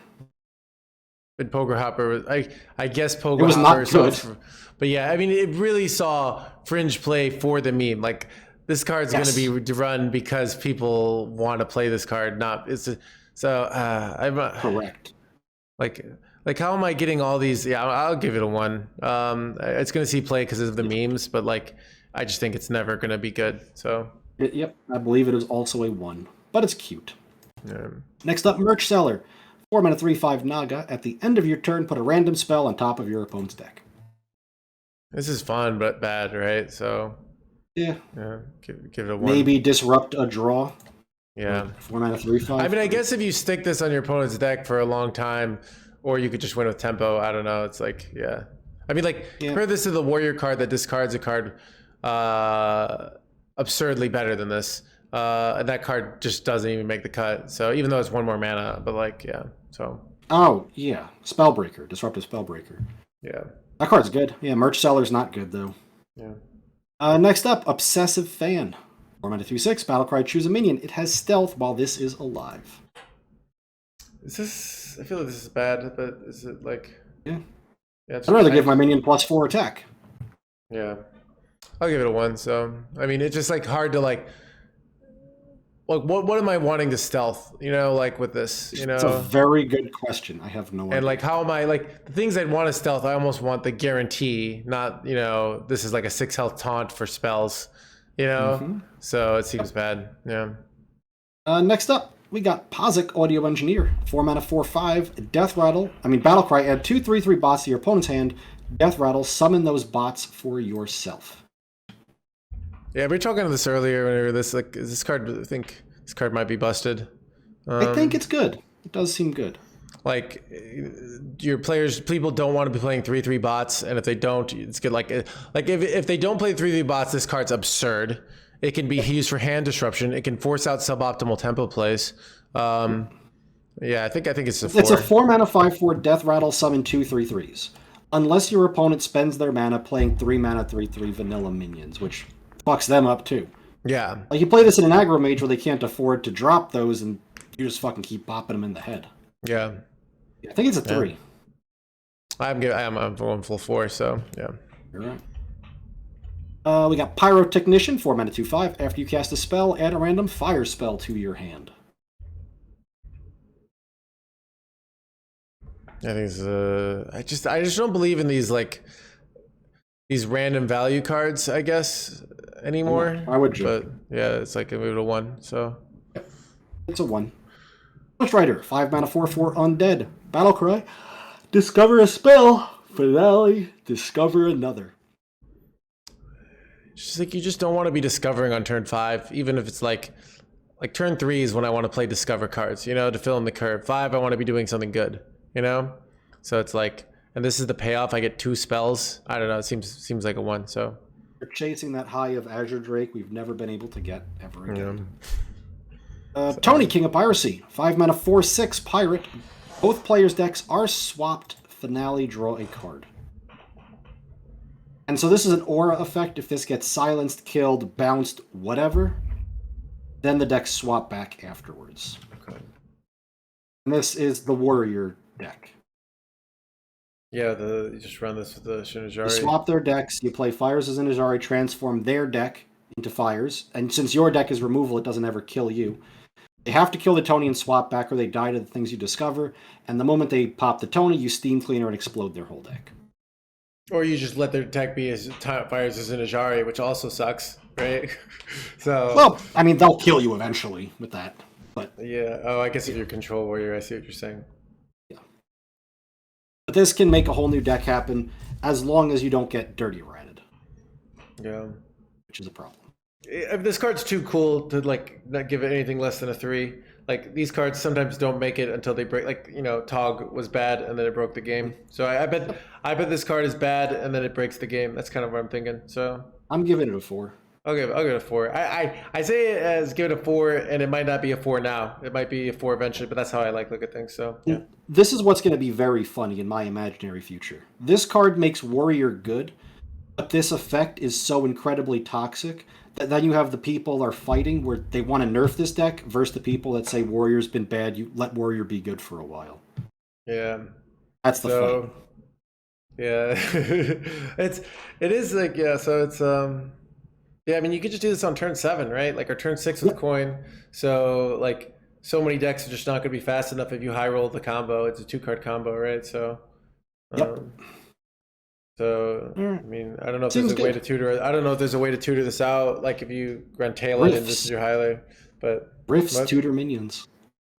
But Pogo Hopper, I guess Pogo It was Hopper not good. But yeah, I mean, it really saw fringe play for the meme. Like this card's going to be run because people want to play this card. I'm Correct. Like how am I getting all these? Yeah, I'll give it a 1. It's going to see play because of the memes, but like I just think it's never going to be good. So Yep, I believe it is also a 1, but it's cute. yeah. Next up, Merch Seller, 4 mana, 3/5 Naga. At the end of your turn, put a random spell on top of your opponent's deck. This is fun but bad, right? So Yeah. give it a 1. Maybe disrupt a draw. Yeah. 4 mana, 3/5. I mean, I guess if you stick this on your opponent's deck for a long time, or you could just win with tempo. I don't know. It's like, yeah. I mean, like, compare this to the warrior card that discards a card absurdly better than this. And that card just doesn't even make the cut. So even though it's 1 more mana, but like, yeah. So. Oh, yeah. Spellbreaker. Disruptive Spellbreaker. Yeah. That card's good. Yeah, Merch Seller's not good, though. Yeah. Next up, Obsessive Fan. 4 mana, 3/6, Battlecry, choose a minion. It has stealth while this is alive. I feel like this is bad, but is it like... Yeah. I'd rather give my minion +4 attack. Yeah. I'll give it a 1, so... I mean, it's just like hard to like... Like, what am I wanting to stealth, like with this, It's a very good question. I have no idea. And like, how am I, like, the things I'd want to stealth, I almost want the guarantee, not, this is like a 6 health taunt for spells, So it seems bad, yeah. Next up, we got Pozic, Audio Engineer. 4 mana, 4/5, Death Rattle. Battlecry, add 2 3/3 bots to your opponent's hand. Death Rattle, summon those bots for yourself. Yeah, we were talking about this earlier. Whenever this card, I think this card might be busted. I think it's good. It does seem good. Like people don't want to be playing 3/3 bots, and if they don't, it's good. Like if they don't play 3/3 bots, this card's absurd. It can be used for hand disruption. It can force out suboptimal tempo plays. Yeah, I think it's a 4. It's a 4 mana 5/4 Death Rattle, summon 2 3/3s. Unless your opponent spends their mana playing 3 mana 3/3 vanilla minions, which fucks them up too. Yeah. Like you play this in an aggro mage where they can't afford to drop those, and you just fucking keep popping them in the head. Yeah. I think it's a 3. I'm going full 4, so yeah. You're right. We got Pyrotechnician, 4 mana 2/5. After you cast a spell, add a random fire spell to your hand. I think it's I just don't believe in these these random value cards, I guess, anymore. Why would you? But yeah, it's like a move to 1, so. Yep. It's a 1. Ghost Rider, 5 mana 4/4 Undead. Battlecry, discover a spell. Finale, discover another. It's just like you just don't want to be discovering on turn 5, even if it's like turn 3 is when I want to play discover cards, to fill in the curve. 5, I want to be doing something good, So it's like, and this is the payoff. I get 2 spells. I don't know. It seems like a 1. So You're chasing that high of Azure Drake we've never been able to get ever again. Tony, King of Piracy. 5 mana, 4/6 pirate. Both players' decks are swapped. Finale, draw a card. And so this is an aura effect. If this gets silenced, killed, bounced, whatever, then the decks swap back afterwards. Okay. And this is the Warrior deck. Yeah, you just run this with the Shinajari. You swap their decks, you play Fires as Shinajari, transform their deck into Fires, and since your deck is removal, it doesn't ever kill you. They have to kill the Tony and swap back, or they die to the things you discover, and the moment they pop the Tony, you Steam Cleaner and explode their whole deck. Or you just let their deck be as Fires as Shinajari, which also sucks, right? So. Well, I mean, they'll kill you eventually with that, but... Yeah, oh, I guess if you're Control Warrior, I see what you're saying. But this can make a whole new deck happen as long as you don't get dirty ratted. Yeah. Which is a problem. If this card's too cool to like not give it anything less than a 3. Like these cards sometimes don't make it until they break. Like Tog was bad and then it broke the game. So I bet this card is bad and then it breaks the game. That's kind of what I'm thinking. So I'm giving it a 4. I'll give it a 4. I say it as give it a 4, and it might not be a 4 now. It might be a 4 eventually, but that's how I look at things. So yeah. This is what's going to be very funny in my imaginary future. This card makes Warrior good, but this effect is so incredibly toxic that then you have the people are fighting where they want to nerf this deck versus the people that say Warrior's been bad. You let Warrior be good for a while. Yeah, that's the fight. Yeah, it is like So it's yeah. I mean, you could just do this on turn 7, right? Like, or turn 6 with coin. So like, so many decks are just not going to be fast enough if you high roll the combo. It's a 2-card combo, right? So. So I mean, I don't know if there's a way to tutor. I don't know if there's a way to tutor this out. Like if you run tail it and this is your highlight, but Riffs tutor minions.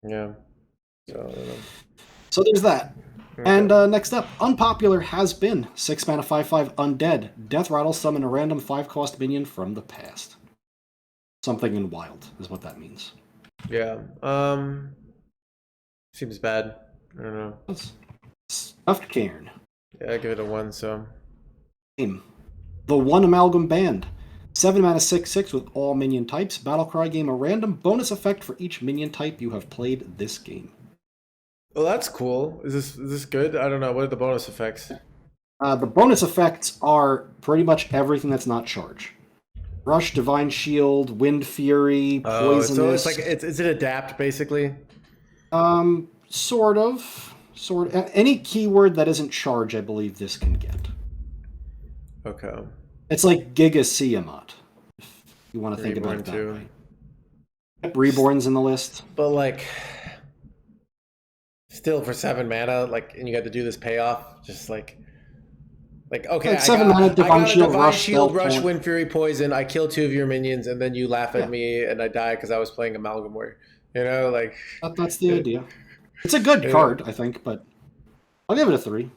Yeah. So I don't know. So there's that. Okay. And next up, unpopular has been 6 mana 5/5 undead. Death Rattle, summon a random 5-cost minion from the past. Something in wild is what that means. Yeah. Seems bad. I don't know. Stuffed Cairn. Yeah, I give it a 1, so. The One Amalgam Band. 7 mana 6/6 with all minion types. Battlecry, game a random bonus effect for each minion type you have played this game. Well, that's cool. Is this good? I don't know. What are the bonus effects? The bonus effects are pretty much everything that's not charge. Rush, Divine Shield, Wind Fury, Poisonous. So it's like, is it adapt, basically? Sort of. Any keyword that isn't charge, I believe this can get. Okay. It's like Giga Siamat, if you want to think about it that way. Reborn's in the list. But like, still for 7 mana, like, and you got to do this payoff, just like okay, like 7 mana, Divine Shield, Rush, Wind Fury, Poison. I kill 2 of your minions, and then you laugh at me, and I die because I was playing Amalgam Warrior. Like that's the idea. It's a good card, I think, but I'll give it a 3.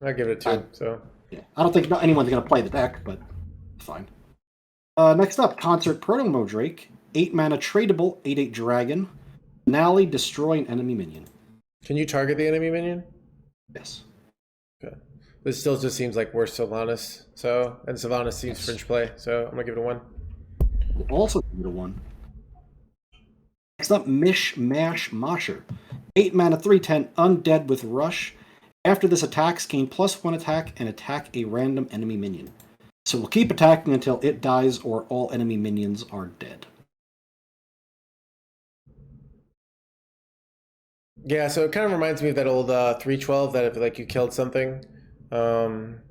I'll give it a 2. So yeah, I don't think anyone's going to play the deck, but fine. Next up, Concert Protomo Drake. 8 mana tradable, 8/8 dragon. Finale, destroy an enemy minion. Can you target the enemy minion? Yes. Okay. This still just seems like worse Sylvanas. And Sylvanas seems fringe play, so I'm going to give it a 1. We'll also give it a 1. Next up, Mish Mash Mosher. 8 mana 3/10 undead with rush. After this attacks, gain +1 attack and attack a random enemy minion. So we'll keep attacking until it dies or all enemy minions are dead. Yeah, so it kind of reminds me of that old 3/12 that if you killed something. Batterhead.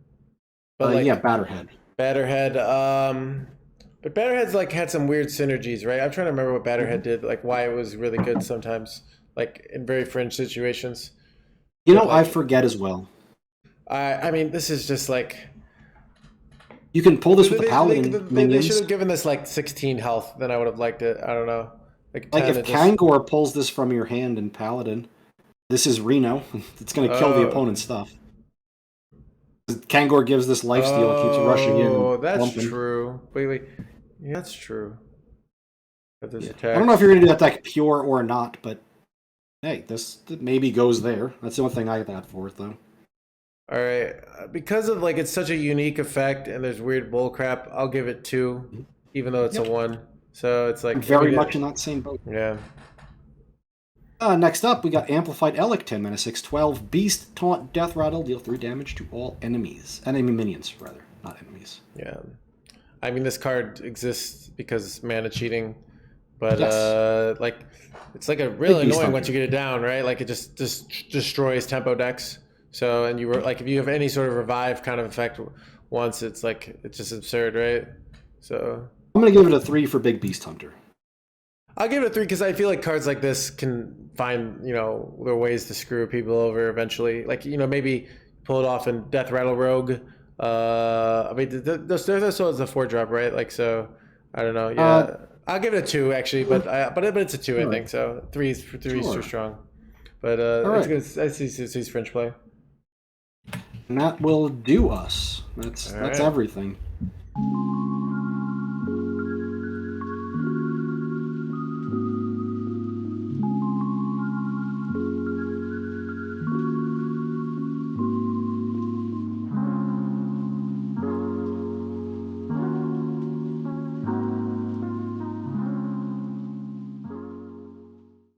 Batterhead. But Batterhead's had some weird synergies, right? I'm trying to remember what Batterhead did, why it was really good sometimes, in very fringe situations. I forget as well. I mean, this is just you can pull this with the paladin minions. They should have given this 16 health, then I would have liked it. I don't know. If Kangor pulls this from your hand in paladin, this is Reno. It's going to kill the opponent's stuff. Kangor gives this lifesteal, it keeps rushing in. Oh, that's true. Wait. Yeah, that's true. I don't know if you're going to do that deck pure or not, but hey, this maybe goes there. That's the only thing I got for it, though. All right, because of like it's such a unique effect and there's weird bull crap, I'll give it 2, even though it's a 1. So it's like I'm very much in that same boat. Yeah. Next up, we got Amplified Elec, 10 mana, 6/12, Beast, Taunt, Death Rattle, deal 3 damage to all enemies. Enemy minions, rather, not enemies. Yeah. I mean, this card exists because mana cheating, but Yes. like it's like a really Beast annoying hunter. once you get it down, right? Like it just destroys tempo decks. So and you were like if you have any sort of revive kind of effect once, it's like it's just absurd, right? So I'm going to give it a 3 for Big Beast Hunter. I'll give it a 3 because I feel like cards like this can find, you know, their ways to screw people over eventually. Like, you know, maybe pull it off in Death Rattle Rogue. I mean, those is a 4-drop, right? Like, so I don't know. Yeah, I'll give it a 2 actually, but it's a 2, I think. So 3 is too strong. But it's good. I see French play. And that will do us. That's everything.